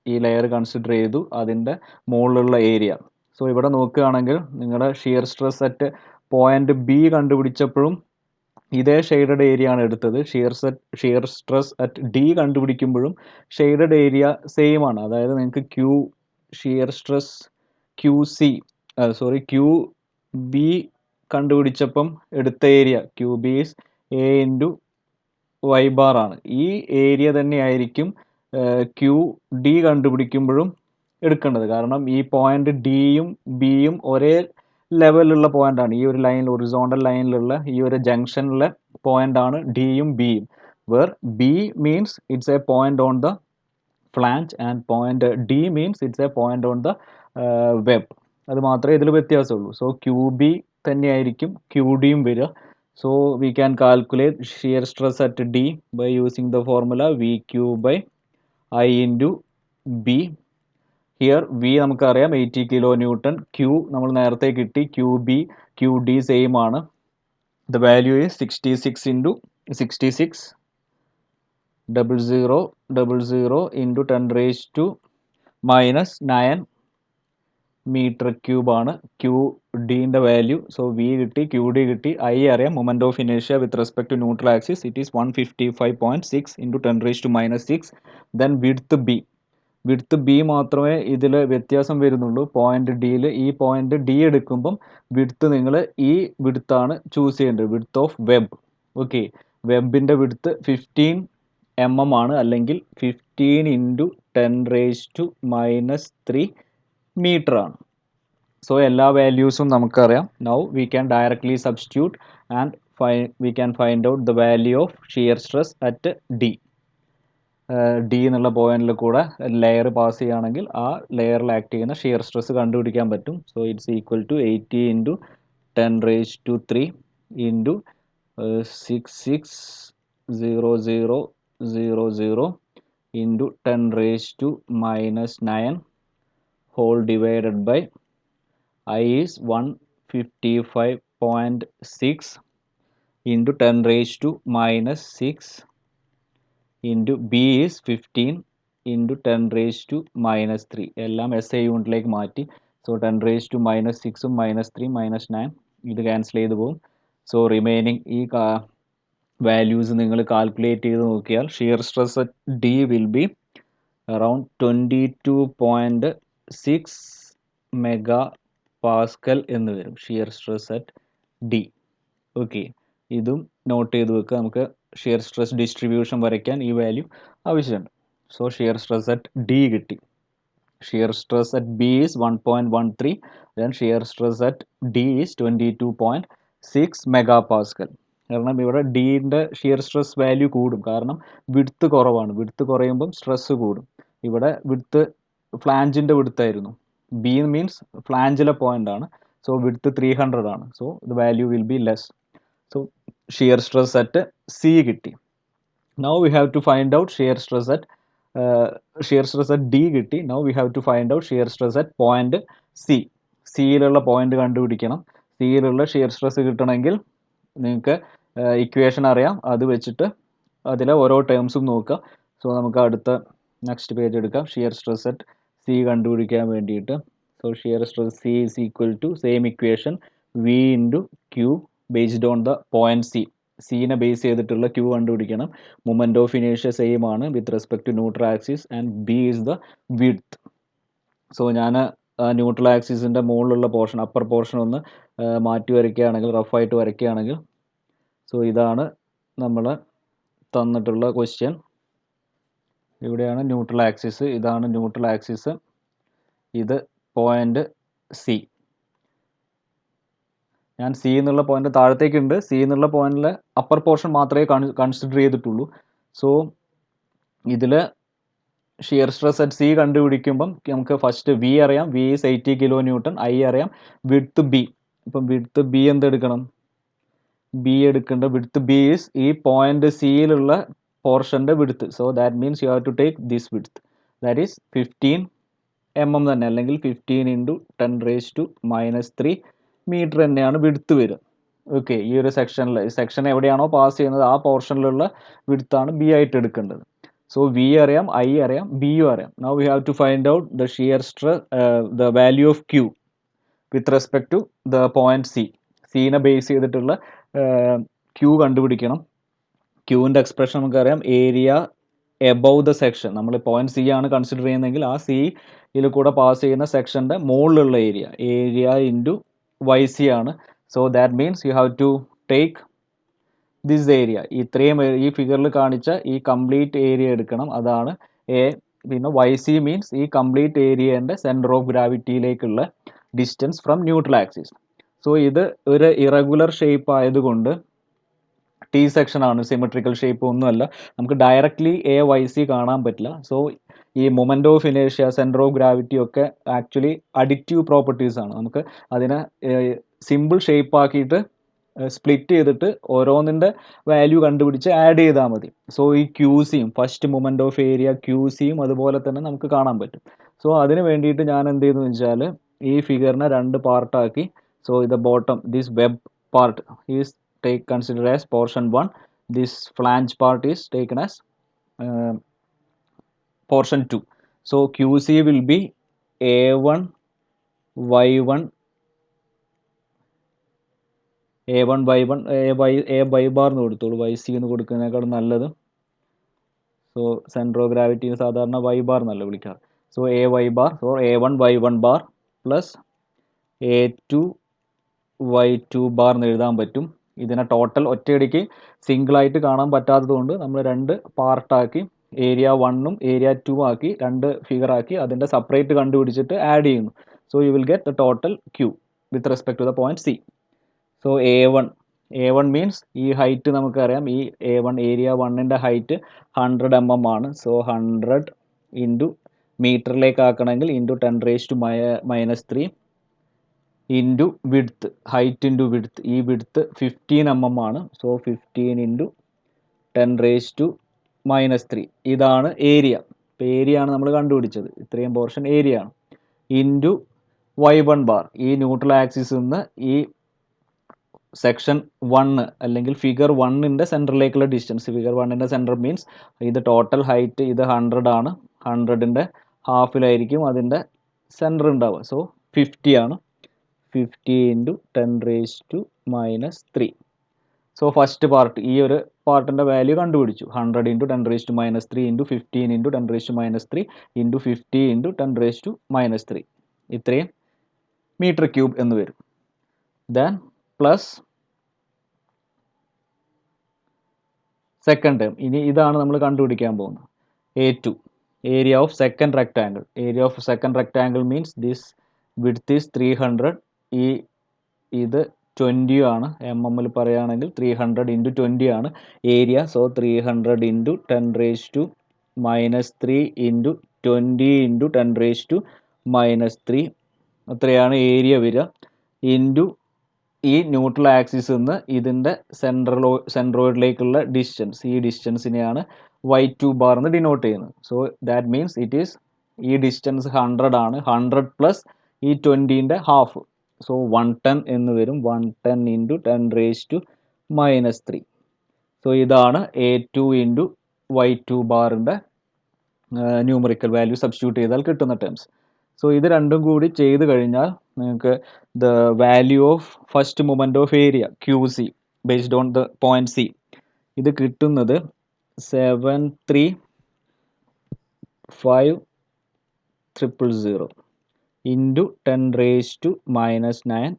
ഈ ലെയർ കൺസിഡർ ചെയ്തു അതിൻ്റെ മുകളിലുള്ള ഏരിയ. സോ ഇവിടെ നോക്കുകയാണെങ്കിൽ നിങ്ങളുടെ shear stress at point B കണ്ടുപിടിച്ചപ്പോഴും ഇതേ ഷെയ്ഡഡ് ഏരിയ ആണ് എടുത്തത്. ഷിയർ സ്ട്രെസ് അറ്റ് ഡി കണ്ടുപിടിക്കുമ്പോഴും ഷെയ്ഡഡ് ഏരിയ സെയിം ആണ്. അതായത് നിങ്ങൾക്ക് ഷിയർ സ്ട്രെസ് ക്യു ബി കണ്ടുപിടിച്ചപ്പം എടുത്ത area Q B is A into Y bar ആണ്. ഈ ഏരിയ തന്നെയായിരിക്കും ക്യു ഡി കണ്ടുപിടിക്കുമ്പോഴും എടുക്കേണ്ടത്. കാരണം ഈ പോയിന്റ് ഡിയും ബിയും ഒരേ ലെവലിലുള്ള പോയിന്റാണ്. ഈ ഒരു ലൈനിൽ ഒറിസോണ്ടൽ ലൈനിലുള്ള ഈ ഒരു ജംഗ്ഷനിലെ പോയിന്റാണ് ഡിയും ബിയും. Where B means it's a point on the flange and point D means it's a point on the web. അത് മാത്രമേ ഇതിൽ വ്യത്യാസമുള്ളൂ. സോ ക്യു ബി തന്നെയായിരിക്കും ക്യു ഡിയും വരിക. So we can calculate shear stress at D by using the formula V Q by I into B. Here V നമുക്കറിയാം 80 kilo newton, Q നമ്മൾ നേരത്തെ കിട്ടി, ക്യു ഡി സെയിം ആണ്. The value is 66 into 66,000 into 10⁻⁻⁹ meter cube ആണ് Q ഡിൻ്റെ value. So V കിട്ടി, Q D കിട്ടി, I അറിയാം, മൊമെൻറ്റ് ഓഫ് ഇനേഷ്യ with respect to neutral axis it is 155.6 into 10⁻⁻⁶. Then width B മാത്രമേ ഇതിൽ വ്യത്യാസം വരുന്നുള്ളൂ. പോയിന്റ് ഡിയിൽ ഈ പോയിന്റ് ഡി എടുക്കുമ്പം വിഡ്ത്ത് നിങ്ങൾ ഈ വിഡ്ത്താണ് ചൂസ് ചെയ്യേണ്ടത്, വിഡ്ത്ത് ഓഫ് വെബ്. ഓക്കെ, വെബിൻ്റെ വിഡ്ത്ത് 15 mm ആണ്, അല്ലെങ്കിൽ 15 ഇൻറ്റു 10⁻⁻³ മീറ്റർ ആണ്. സോ എല്ലാ വാല്യൂസും നമുക്കറിയാം. Now we can directly substitute and we can find out the value of shear stress at D. D എന്നുള്ള പോയിന്റിൽ കൂടെ ലെയർ പാസ് ചെയ്യുകയാണെങ്കിൽ ആ ലെയറിൽ ആക്ട് ചെയ്യുന്ന ഷിയർ സ്ട്രെസ് കണ്ടുപിടിക്കാൻ പറ്റും. So it's equal to 80 into 10⁻³ into 66,000 into 10⁻⁻⁹ whole divided by I is 155.6 into 10⁻⁻⁶ into B is 15 into 10⁻⁻�3. എല്ലാം SI യൂണിറ്റിലേക്ക് മാറ്റി. സോ 10⁻⁻�6ഉം -3 -9 ഇത് ക്യാൻസൽ ചെയ്ത് പോകും. സോ റിമൈനിങ് ഈ വാല്യൂസ് നിങ്ങൾ കാൽക്കുലേറ്റ് ചെയ്ത് നോക്കിയാൽ shear stress at D will be around 22.6 MPa എന്ന് വരും shear stress at D. Okay, ഇതും നോട്ട് ചെയ്ത് വെക്കുക. നമുക്ക് ഷിയർ സ്ട്രെസ് ഡിസ്ട്രിബ്യൂഷൻ വരയ്ക്കാൻ ഈ വാല്യൂ ആവശ്യമുണ്ട്. So shear stress at D കിട്ടി. Shear stress at B is 1.13, then shear stress at D is 22.6 MPa. കാരണം ഇവിടെ ഡീൻ്റെ ഷിയർ സ്ട്രെസ് വാല്യൂ കൂടും, കാരണം വിഡ്ത്ത് കുറവാണ്. വിഡ്ത്ത് കുറയുമ്പം സ്ട്രെസ് കൂടും. ഇവിടെ വിഡ്ത്ത് ഫ്ലാഞ്ചിൻ്റെ വിഡ്ത്തായിരുന്നു. ബി മീൻസ് ഫ്ലാഞ്ചിലെ പോയിന്റ് ആണ്. സോ വിഡ്ത്ത് 300 ആണ്. So the value will be less. So shear stress at C കിട്ടി. Now we have to find out shear stress at D കിട്ടി. Now we have to find out shear stress at point C. സിയിലുള്ള point കണ്ടുപിടിക്കണം. സിയിലുള്ള shear stress കിട്ടണമെങ്കിൽ നിങ്ങൾക്ക് equation അറിയാം, അത് വെച്ചിട്ട് അതിലെ ഓരോ ടേംസും നോക്കുക. സോ നമുക്ക് അടുത്ത നെക്സ്റ്റ് പേജ് എടുക്കാം. ഷിയർ സ്ട്രെസ് അറ്റ് സി കണ്ടുപിടിക്കാൻ വേണ്ടിയിട്ട്. So shear stress C is equal to same equation V into Q based on the point C. സീനെ ബേസ് ചെയ്തിട്ടുള്ള ക്യൂ കണ്ടുപിടിക്കണം. മൊമെൻറ്റ് ഓഫ് ഇനേഷ്യ സെയിം ആണ് with respect to neutral axis and B is the width. So ഞാൻ neutral ആക്സിസിൻ്റെ മുകളിലുള്ള portion, upper portion ഒന്ന് മാറ്റി വരയ്ക്കുകയാണെങ്കിൽ, റഫായിട്ട് വരയ്ക്കുകയാണെങ്കിൽ, സോ ഇതാണ് നമ്മൾ തന്നിട്ടുള്ള ക്വസ്റ്റ്യൻ. ഇവിടെയാണ് ന്യൂട്രൽ ആക്സിസ്, ഇതാണ് ന്യൂട്രൽ ആക്സിസ്, ഇത് പോയിന്റ് സി. ഞാൻ സി എന്നുള്ള പോയിന്റ് താഴത്തേക്കുണ്ട്. സി എന്നുള്ള പോയിന്റിൽ അപ്പർ പോർഷൻ മാത്രമേ കൺസിഡർ ചെയ്തിട്ടുള്ളൂ. സോ ഇതിൽ ഷിയർ സ്ട്രെസ് അറ്റ് സി കണ്ടുപിടിക്കുമ്പം നമുക്ക് ഫസ്റ്റ് വി അറിയാം, വി ഈസ് 80 kN, ഐ അറിയാം, വിഡ്ത്ത് ബി. ഇപ്പം വിഡ്ത്ത് ബി എന്തെടുക്കണം? ബി എടുക്കേണ്ട വിഡ്ത്ത് ബി ഈസ് ഈ പോയിന്റ് സിയിലുള്ള പോർഷൻ്റെ width. So that means you have to take this width, that is 15 mm തന്നെ, അല്ലെങ്കിൽ 15 ഇൻറ്റു 10⁻⁻³ മീറ്റർ തന്നെയാണ് വിഡ്ത്ത് വരിക. ഓക്കെ, ഈ ഒരു സെക്ഷൻ എവിടെയാണോ പാസ് ചെയ്യുന്നത് ആ പോർഷനിലുള്ള വിഡ്ത്താണ് ബി ആയിട്ട് എടുക്കേണ്ടത്. സോ വി അറിയാം, ഐ അറിയാം, ബിയും അറിയാം. Now we have to find out the shear stress, the value of Q with respect to the point C. സീനെ ബേസ് ചെയ്തിട്ടുള്ള ക്യൂ കണ്ടുപിടിക്കണം. ക്യൂവിൻ്റെ എക്സ്പ്രഷൻ നമുക്കറിയാം, ഏരിയ എബവ് ദ സെക്ഷൻ. നമ്മൾ പോയിന്റ് സി ആണ് കൺസിഡർ ചെയ്യുന്നതെങ്കിൽ ആ സിയിൽ കൂടെ പാസ് ചെയ്യുന്ന സെക്ഷൻ്റെ മുകളിലുള്ള ഏരിയ ഇൻറ്റു വൈ സി ആണ്. So that means you have to take this area. ഇത്രയും ഈ ഫിഗറിൽ കാണിച്ച ഈ കംപ്ലീറ്റ് ഏരിയ എടുക്കണം, അതാണ് എ. പിന്നെ വൈ സി മീൻസ് ഈ കംപ്ലീറ്റ് ഏരിയൻ്റെ സെൻറ്റർ ഓഫ് ഗ്രാവിറ്റിയിലേക്കുള്ള distance from neutral axis. So ഇത് ഒരു ഇറഗുലർ ഷേപ്പ് ആയതുകൊണ്ട് ടി സെക്ഷൻ ആണ്, സിമെട്രിക്കൽ ഷേപ്പ് ഒന്നുമല്ല. നമുക്ക് ഡയറക്റ്റ്ലി എ വൈ സി കാണാൻ പറ്റില്ല. സോ ഈ മൊമെൻ്റ് ഓഫ് ഇനേഷ്യ, സെൻറ്റർ ഓഫ് ഗ്രാവിറ്റി ഒക്കെ ആക്ച്വലി അഡിക്റ്റീവ് പ്രോപ്പർട്ടീസ് ആണ്. നമുക്ക് അതിനെ സിമ്പിൾ ഷേപ്പ് ആക്കിയിട്ട് സ്പ്ലിറ്റ് ചെയ്തിട്ട് ഓരോന്നിൻ്റെ വാല്യൂ കണ്ടുപിടിച്ച് ആഡ് ചെയ്താൽ മതി. സോ ഈ ക്യൂ സിയും first moment of area Q സിയും അതുപോലെ തന്നെ നമുക്ക് കാണാൻ പറ്റും. സോ അതിന് വേണ്ടിയിട്ട് ഞാൻ എന്ത് ചെയ്തു വെച്ചാൽ ഈ ഫിഗറിനെ രണ്ട് പാർട്ടാക്കി. സോ ഇത് bottom, this web part is considered as portion 1. This flange part is taken as portion 2. So QC will be A1 Y1 A1 Y1 A by bar എന്ന് കൊടുത്തോളൂ, വൈ സി എന്ന് കൊടുക്കുന്നതിനേക്കാൾ നല്ലത്. സോ സെൻറ്റർ ഓഫ് ഗ്രാവിറ്റി സാധാരണ Y bar എന്നല്ല വിളിക്കാറ്. So A Y bar, so A1 Y1 bar plus A2 Y2 bar എന്ന് എഴുതാൻ പറ്റും. ഇതിനെ ടോട്ടൽ ഒറ്റയടിക്ക് സിംഗിളായിട്ട് കാണാൻ പറ്റാത്തത് കൊണ്ട് നമ്മൾ രണ്ട് പാർട്ടാക്കി, ഏരിയ 1ഉം ഏരിയ 2 ആക്കി രണ്ട് ഫിഗറാക്കി അതിൻ്റെ സെപ്പറേറ്റ് കണ്ടുപിടിച്ചിട്ട് ആഡ് ചെയ്യുന്നു. So you will get the total Q with respect to the point C. So A1 means ഈ ഹൈറ്റ് നമുക്കറിയാം, ഈ A1 ഏരിയ 1ൻ്റെ ഹൈറ്റ് 100 mm ആണ്. സോ 100 ഇൻറ്റു മീറ്ററിലേക്ക് ആക്കണമെങ്കിൽ into 10⁻³ into width, height into width. ഈ വിഡ്ത്ത് 15 mm ആണ്. So 15 into 10⁻³ ഇതാണ് ഏരിയ. ഇപ്പോൾ ഏരിയ ആണ് നമ്മൾ കണ്ടുപിടിച്ചത്, ഇത്രയും പോർഷൻ ഏരിയ ആണ്. ഇൻറ്റു Y1 ബാർ, ഈ ന്യൂട്രൽ ആക്സിസിൽ നിന്ന് ഈ സെക്ഷൻ 1 അല്ലെങ്കിൽ ഫിഗർ 1ൻ്റെ സെൻറ്ററിലേക്കുള്ള ഡിസ്റ്റൻസ്. ഫിഗർ 1ൻ്റെ സെൻറ്റർ മീൻസ് ഇത് ടോട്ടൽ ഹൈറ്റ്, ഇത് 100 ആണ്. 100ൻ്റെ ഹാഫിലായിരിക്കും അതിൻ്റെ സെൻറ്റർ ഉണ്ടാവുക. സോ 50 ആണ്. 50 ഇൻറ്റു 10⁻³ സോ ഫസ്റ്റ് പാർട്ട്, ഈ ഒരു പാർട്ടിൻ്റെ വാല്യൂ കണ്ടുപിടിച്ചു. 100 into 10⁻³ into 15 into 10⁻³ into 50 into 10⁻³ ഇത്രയും മീറ്റർ ക്യൂബ് എന്ന് വരും. Then plus second term. ഇനി ഇതാണ് നമ്മൾ കണ്ടുപിടിക്കാൻ പോകുന്നത്. A2 area of second rectangle. Area of second rectangle means this width is 300. ഇത് 20 ആണ്. mm പറയുകയാണെങ്കിൽ 300 ഇൻറ്റു 20 ആണ് area. So 300 into 10⁻³ into 20 into 10⁻³ അത്രയാണ് ഏരിയ വരിക. ഇൻറ്റു ഈ ന്യൂട്രൽ ആക്സിസിൽ നിന്ന് ഇതിൻ്റെ സെൻട്രോയിഡിലേക്കുള്ള ഡിസ്റ്റൻസ്, ഈ ഡിസ്റ്റൻസിനെയാണ് Y2 ബാർ എന്ന് ഡിനോട്ട് ചെയ്യുന്നത്. So that means it is, ഈ ഡിസ്റ്റൻസ് 100 ആണ്. 100 പ്ലസ് ഈ 20ൻ്റെ ഹാഫ്, സോ 110 എന്ന് വരും. 110 ഇൻറ്റു 10⁻³ സോ ഇതാണ് A2 ഇൻറ്റു Y2 ബാറിൻ്റെ ന്യൂമറിക്കൽ വാല്യൂ സബ്സ്റ്റിറ്റ്യൂട്ട് ചെയ്താൽ കിട്ടുന്ന ടേംസ്. സോ ഇത് രണ്ടും കൂടി ചെയ്ത് കഴിഞ്ഞാൽ നിങ്ങൾക്ക് the value of first moment of area QC based on the point C ഇത് കിട്ടുന്നത് 735,000 ഇൻറ്റു 10⁻⁹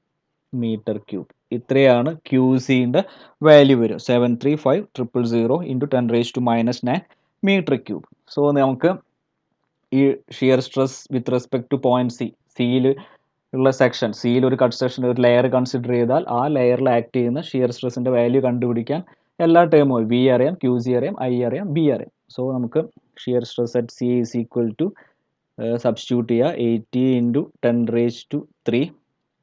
മീറ്റർ ക്യൂബ്. ഇത്രയാണ് QCൻ്റെ വാല്യൂ വരും. 735,000 ഇൻറ്റു 10⁻⁹ മീറ്റർ ക്യൂബ്. സോ നമുക്ക് ഈ ഷിയർ സ്ട്രെസ് വിത്ത് റെസ്പെക്ട് ടു പോയിന്റ് സി, സിയിൽ ഉള്ള സെക്ഷൻ, സിയിൽ ഒരു കട്ട് സെക്ഷൻ, ഒരു ലെയർ കൺസിഡർ ചെയ്താൽ ആ ലെയറിൽ ആക്ട് ചെയ്യുന്ന ഷിയർ സ്ട്രെസ്സിൻ്റെ വാല്യൂ കണ്ടുപിടിക്കാൻ എല്ലാ ടേമും വി അറിയാം, QC അറിയാം, ഐ അറിയാം, ബി അറിയാം. സോ നമുക്ക് shear stress at C is equal to substitute ചെയ്യുക. 80 ഇൻറ്റു 10⁻³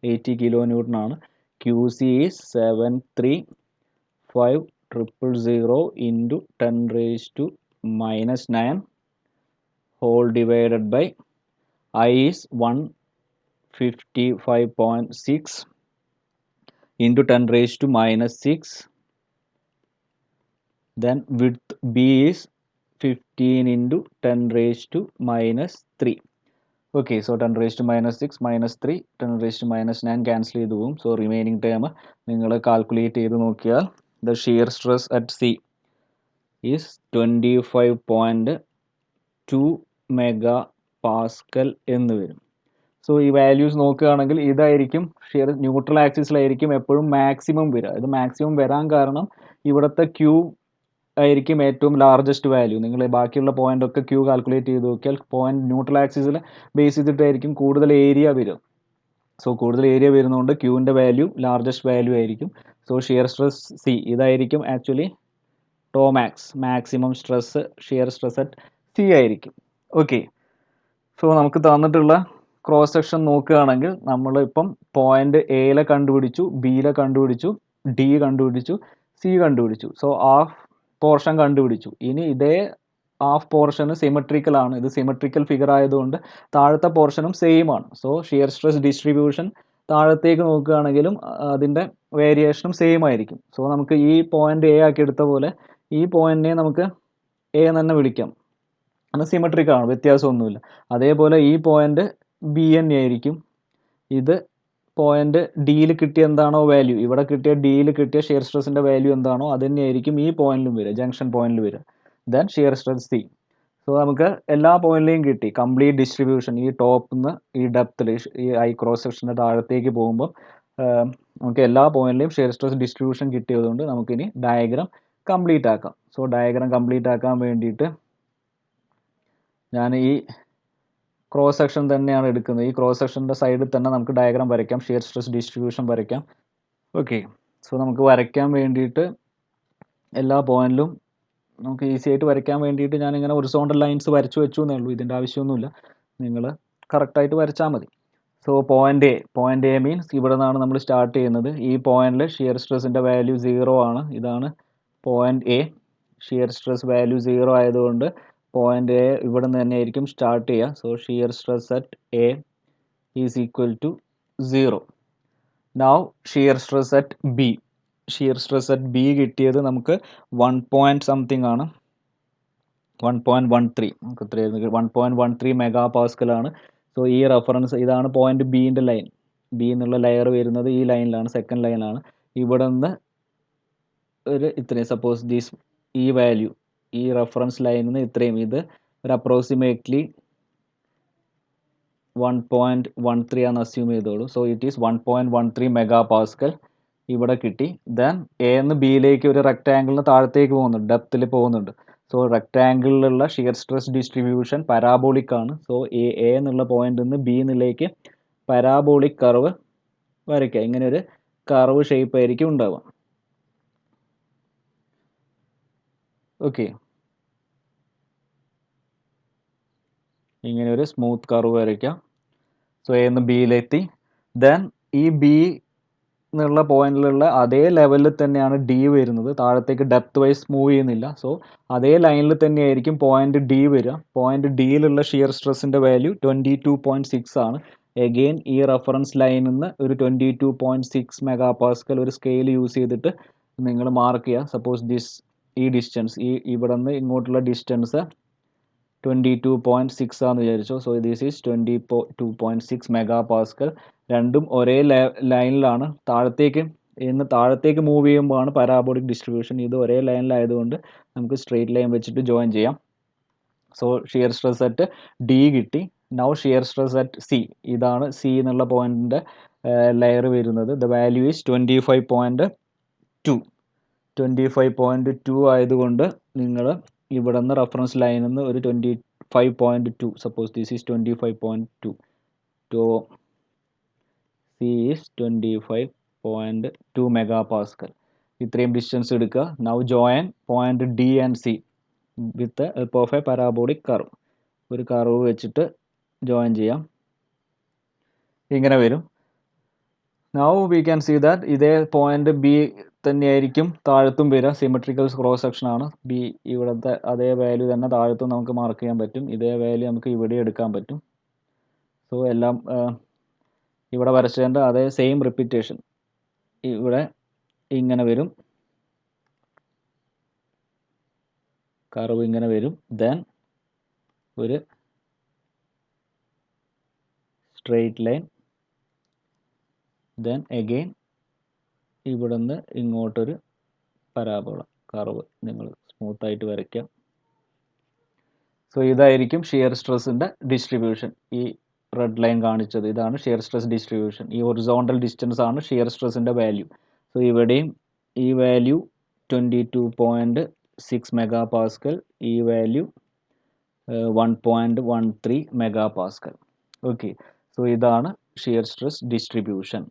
80 kN ആണ്. QC is 735,000 into 10⁻⁹ whole divided by I is 155.6 into 10⁻⁶. Then width B is 15 into 10 raised to minus 3. Okay, so 10 raised to minus 6 minus 3 10 raised to minus 9 cancel ചെയ്തു പോകും. So remaining term നിങ്ങൾ calculate ചെയ്ത് നോക്കിയാൽ the shear stress at C is 25.2 mega pascal എന്ന് വരും. So ഈ values നോക്കുകയാണെങ്കിൽ ഇതായിരിക്കും ഷിയർ ന്യൂട്രൽ ആക്സിസിലായിരിക്കും എപ്പോഴും മാക്സിമം വരിക. ഇത് മാക്സിമം വരാൻ കാരണം ഇവിടുത്തെ ക്യൂ ആയിരിക്കും ഏറ്റവും ലാർജസ്റ്റ് വാല്യൂ. നിങ്ങൾ ബാക്കിയുള്ള പോയിന്റ് ഒക്കെ ക്യൂ കാൽക്കുലേറ്റ് ചെയ്ത് നോക്കിയാൽ പോയിന്റ് ന്യൂട്രൽ ആക്സിസിൽ ബേസ് ചെയ്തിട്ടായിരിക്കും കൂടുതൽ ഏരിയ വരും. സോ കൂടുതൽ ഏരിയ വരുന്നതുകൊണ്ട് ക്യൂവിൻ്റെ വാല്യൂ ലാർജസ്റ്റ് വാല്യൂ ആയിരിക്കും. സോ ഷിയർ സ്ട്രെസ് സി ഇതായിരിക്കും actually tau max maximum stress shear stress at C ആയിരിക്കും. ഓക്കെ, സോ നമുക്ക് തന്നിട്ടുള്ള ക്രോസ് സെക്ഷൻ നോക്കുകയാണെങ്കിൽ നമ്മൾ ഇപ്പം പോയിന്റ് എയിലെ കണ്ടുപിടിച്ചു, ബിയിലെ കണ്ടുപിടിച്ചു, ഡി കണ്ടുപിടിച്ചു, സി കണ്ടുപിടിച്ചു. സോ ഹാഫ് പോർഷൻ കണ്ടുപിടിച്ചു. ഇനി ഇതേ ഹാഫ് പോർഷന് സിമെട്രിക്കൽ ആണ്. ഇത് സിമെട്രിക്കൽ ഫിഗർ ആയതുകൊണ്ട് താഴത്തെ പോർഷനും സെയിം ആണ്. സോ ഷിയർ സ്ട്രെസ് ഡിസ്ട്രിബ്യൂഷൻ താഴത്തേക്ക് നോക്കുകയാണെങ്കിലും അതിൻ്റെ വേരിയേഷനും സെയിം ആയിരിക്കും. സോ നമുക്ക് ഈ പോയിന്റ് എ ആക്കി എടുത്ത പോലെ ഈ പോയിന്റിനെ നമുക്ക് എ തന്നെ വിളിക്കാം. അത് സിമെട്രിക് ആണ്, വ്യത്യാസമൊന്നുമില്ല. അതേപോലെ ഈ പോയിന്റ് ബി തന്നെ ആയിരിക്കും. ഇത് പോയിന്റ് ഡിയിൽ കിട്ടിയ എന്താണോ വാല്യൂ, ഇവിടെ കിട്ടിയ ഡിയിൽ കിട്ടിയ ഷിയർ സ്ട്രെസ്സിൻ്റെ വാല്യൂ എന്താണോ അത് തന്നെയായിരിക്കും ഈ പോയിന്റിലും വരിക, ജംഗ്ഷൻ പോയിന്റിൽ വരിക. Then shear stress C. So നമുക്ക് എല്ലാ പോയിന്റിലെയും കിട്ടി കംപ്ലീറ്റ് ഡിസ്ട്രിബ്യൂഷൻ. ഈ ടോപ്പിൽ നിന്ന് ഈ ഡെപ്തിൽ ഈ ഐ ക്രോസ് സെക്ഷൻ്റെ താഴത്തേക്ക് പോകുമ്പോൾ നമുക്ക് എല്ലാ പോയിന്റിലെയും ഷിയർ സ്ട്രെസ് ഡിസ്ട്രിബ്യൂഷൻ കിട്ടിയതുകൊണ്ട് നമുക്കിനി ഡയഗ്രാം കംപ്ലീറ്റ് ആക്കാം. സോ ഡയഗ്രാം കംപ്ലീറ്റ് ആക്കാൻ വേണ്ടിയിട്ട് ഞാൻ ഈ ക്രോസ് സെക്ഷൻ തന്നെയാണ് എടുക്കുന്നത്. ഈ ക്രോസ് സെക്ഷൻ്റെ സൈഡിൽ തന്നെ നമുക്ക് ഡയഗ്രാം വരയ്ക്കാം, ഷിയർ സ്ട്രെസ് ഡിസ്ട്രിബ്യൂഷൻ വരയ്ക്കാം. ഓക്കെ, സോ നമുക്ക് വരയ്ക്കാൻ വേണ്ടിയിട്ട് എല്ലാ പോയിന്റിലും നമുക്ക് ഈസി ആയിട്ട് വരയ്ക്കാൻ വേണ്ടിയിട്ട് ഞാനിങ്ങനെ ഹൊറിസോണ്ടൽ ലൈൻസ് വരച്ചു വെച്ചു എന്നേ ഉള്ളൂ. ഇതിൻ്റെ ആവശ്യമൊന്നുമില്ല, നിങ്ങൾ കറക്റ്റായിട്ട് വരച്ചാൽ മതി. സോ പോയിന്റ് എ മീൻസ് ഇവിടെ നിന്നാണ് നമ്മൾ സ്റ്റാർട്ട് ചെയ്യുന്നത്. ഈ പോയിന്റിൽ ഷിയർ സ്ട്രെസ്സിൻ്റെ വാല്യൂ 0 ആണ്. ഇതാണ് point A. Shear stress value 0 ആയതുകൊണ്ട് പോയിന്റ് എ ഇവിടെ നിന്ന് തന്നെ ആയിരിക്കും സ്റ്റാർട്ട് ചെയ്യുക. So shear stress at A is equal to 0. Now shear stress at B. Shear stress at B കിട്ടിയത് നമുക്ക് 1 പോയിന്റ് സംതിങ് ആണ്, 1.13. നമുക്ക് എത്രയായിരുന്നു, 1.13 മെഗാ പാസ്കൽ ആണ്. സോ ഈ റെഫറൻസ് ഇതാണ് പോയിന്റ് ബിൻ്റെ ലൈൻ. ബി എന്നുള്ള ലെയർ വരുന്നത് ഈ ലൈനിലാണ്, സെക്കൻഡ് ലൈനാണ്. ഇവിടെ നിന്ന് ഒരു ഇത്രയും സപ്പോസ് ദിസ് ഈ വാല്യൂ ഈ റെഫറൻസ് ലൈനിൽ നിന്ന് ഇത്രയും, ഇത് ഒരു അപ്രോക്സിമേറ്റ്ലി 1.13 ആണ് അസ്യൂം ചെയ്തോളൂ. So it is 1.13 mega Pascal ഇവിടെ കിട്ടി. ദെൻ എ എന്ന് ബിയിലേക്ക് ഒരു റെക്റ്റാങ്കിളിന് താഴത്തേക്ക് പോകുന്നുണ്ട്, ഡെപ്തിൽ പോകുന്നുണ്ട്. സോ റെക്റ്റാങ്കിളിലുള്ള ഷിയർ സ്ട്രെസ് ഡിസ്ട്രിബ്യൂഷൻ പരാബോളിക് ആണ്. സോ എ എന്നുള്ള പോയിന്റിൽ നിന്ന് ബി എന്നിലേക്ക് പരാബോളിക് കർവ് വരയ്ക്കുക. ഇങ്ങനെ ഒരു കർവ് ഷേപ്പ് ആയിരിക്കും ഉണ്ടാവുക. ഓക്കെ, ഇങ്ങനെ ഒരു സ്മൂത്ത് കർവ് വരയ്ക്കാം. സോ എ എന്ന് ബിയിലെത്തി. ദെൻ ഈ ബി എന്നുള്ള പോയിന്റിലുള്ള അതേ ലെവലിൽ തന്നെയാണ് ഡി വരുന്നത്. താഴത്തേക്ക് ഡെപ്ത് വൈസ് മൂവ് ചെയ്യുന്നില്ല. സോ അതേ ലൈനിൽ തന്നെയായിരിക്കും പോയിന്റ് ഡി വരിക. പോയിന്റ് ഡിയിലുള്ള ഷിയർ സ്ട്രെസ്സിൻ്റെ വാല്യൂ 22.6 ആണ്. എഗെയിൻ ഈ റെഫറൻസ് ലൈനിൽ നിന്ന് ഒരു 22.6 മെഗാ പാസ്കൽ ഒരു സ്കെയിൽ യൂസ് ചെയ്തിട്ട് നിങ്ങൾ മാർക്ക് ചെയ്യുക. സപ്പോസ് ഈ ഡിസ്റ്റൻസ് ഇവിടെ നിന്ന് ഇങ്ങോട്ടുള്ള ഡിസ്റ്റൻസ് 22.6 ആണെന്ന് വിചാരിച്ചു. So this is 22.6 mega Pascal. രണ്ടും ഒരേ ലൈനിലാണ്. താഴത്തേക്ക് മൂവ് ചെയ്യുമ്പോഴാണ് പരാബോളിക് ഡിസ്ട്രിബ്യൂഷൻ. ഇത് ഒരേ ലൈനിലായതുകൊണ്ട് നമുക്ക് സ്ട്രെയിറ്റ് ലൈൻ വെച്ചിട്ട് ജോയിൻ ചെയ്യാം. So shear stress at D കിട്ടി. Now shear stress at C. ഇതാണ് സി എന്നുള്ള പോയിന്റിൻ്റെ ലെയർ വരുന്നത്. The value is 25.2. 25.2 ആയതുകൊണ്ട് നിങ്ങൾ ഇവിടെ നിന്ന് റെഫറൻസ് ലൈനിൽ നിന്ന് ഒരു 25.2, suppose this is 25.2, to C is 25.2 megapascal. ഇത്രയും ഡിസ്റ്റൻസ് എടുക്കുക. Now join point D and C with help of a parabolic curve. ഒരു കർവ് വെച്ചിട്ട് ജോയിൻ ചെയ്യാം. ഇങ്ങനെ വരും. Now we can see that ഇതേ പോയിന്റ് ബി തന്നെയായിരിക്കും താഴത്തും വരിക. സിമെട്രിക്കൽ ക്രോസ് സെക്ഷൻ ആണ്. ബി ഇവിടുത്തെ അതേ വാല്യൂ തന്നെ താഴത്തും നമുക്ക് മാർക്ക് ചെയ്യാൻ പറ്റും. ഇതേ വാല്യൂ നമുക്ക് ഇവിടെ എടുക്കാൻ പറ്റും. സോ എല്ലാം ഇവിടെ വരച്ചതിൻ്റെ അതേ സെയിം റിപ്പീറ്റേഷൻ ഇവിടെ ഇങ്ങനെ വരും. കർവ് ഇങ്ങനെ വരും. ദെൻ ഒരു സ്ട്രെയിറ്റ് ലൈൻ, ദെൻ എഗെയിൻ ഇവിടുന്ന് ഇങ്ങോട്ടൊരു പരാബോള കർവ് നിങ്ങൾ സ്മൂത്തായിട്ട് വരയ്ക്കാം. സോ ഇതായിരിക്കും ഷിയർ സ്ട്രെസ്സിൻ്റെ ഡിസ്ട്രിബ്യൂഷൻ. ഈ റെഡ് ലൈൻ കാണിച്ചത് ഇതാണ് ഷിയർ സ്ട്രെസ് ഡിസ്ട്രിബ്യൂഷൻ. ഈ ഹൊറിസോണ്ടൽ ഡിസ്റ്റൻസ് ആണ് ഷിയർ സ്ട്രെസ്സിൻ്റെ വാല്യൂ. സോ ഇവിടെയും ഈ വാല്യൂ 22.6 മെഗാ പാസ്കൽ, ഈ value 1.13 mega Pascal. Okay, so ഇതാണ് ഷിയർ സ്ട്രെസ് ഡിസ്ട്രിബ്യൂഷൻ.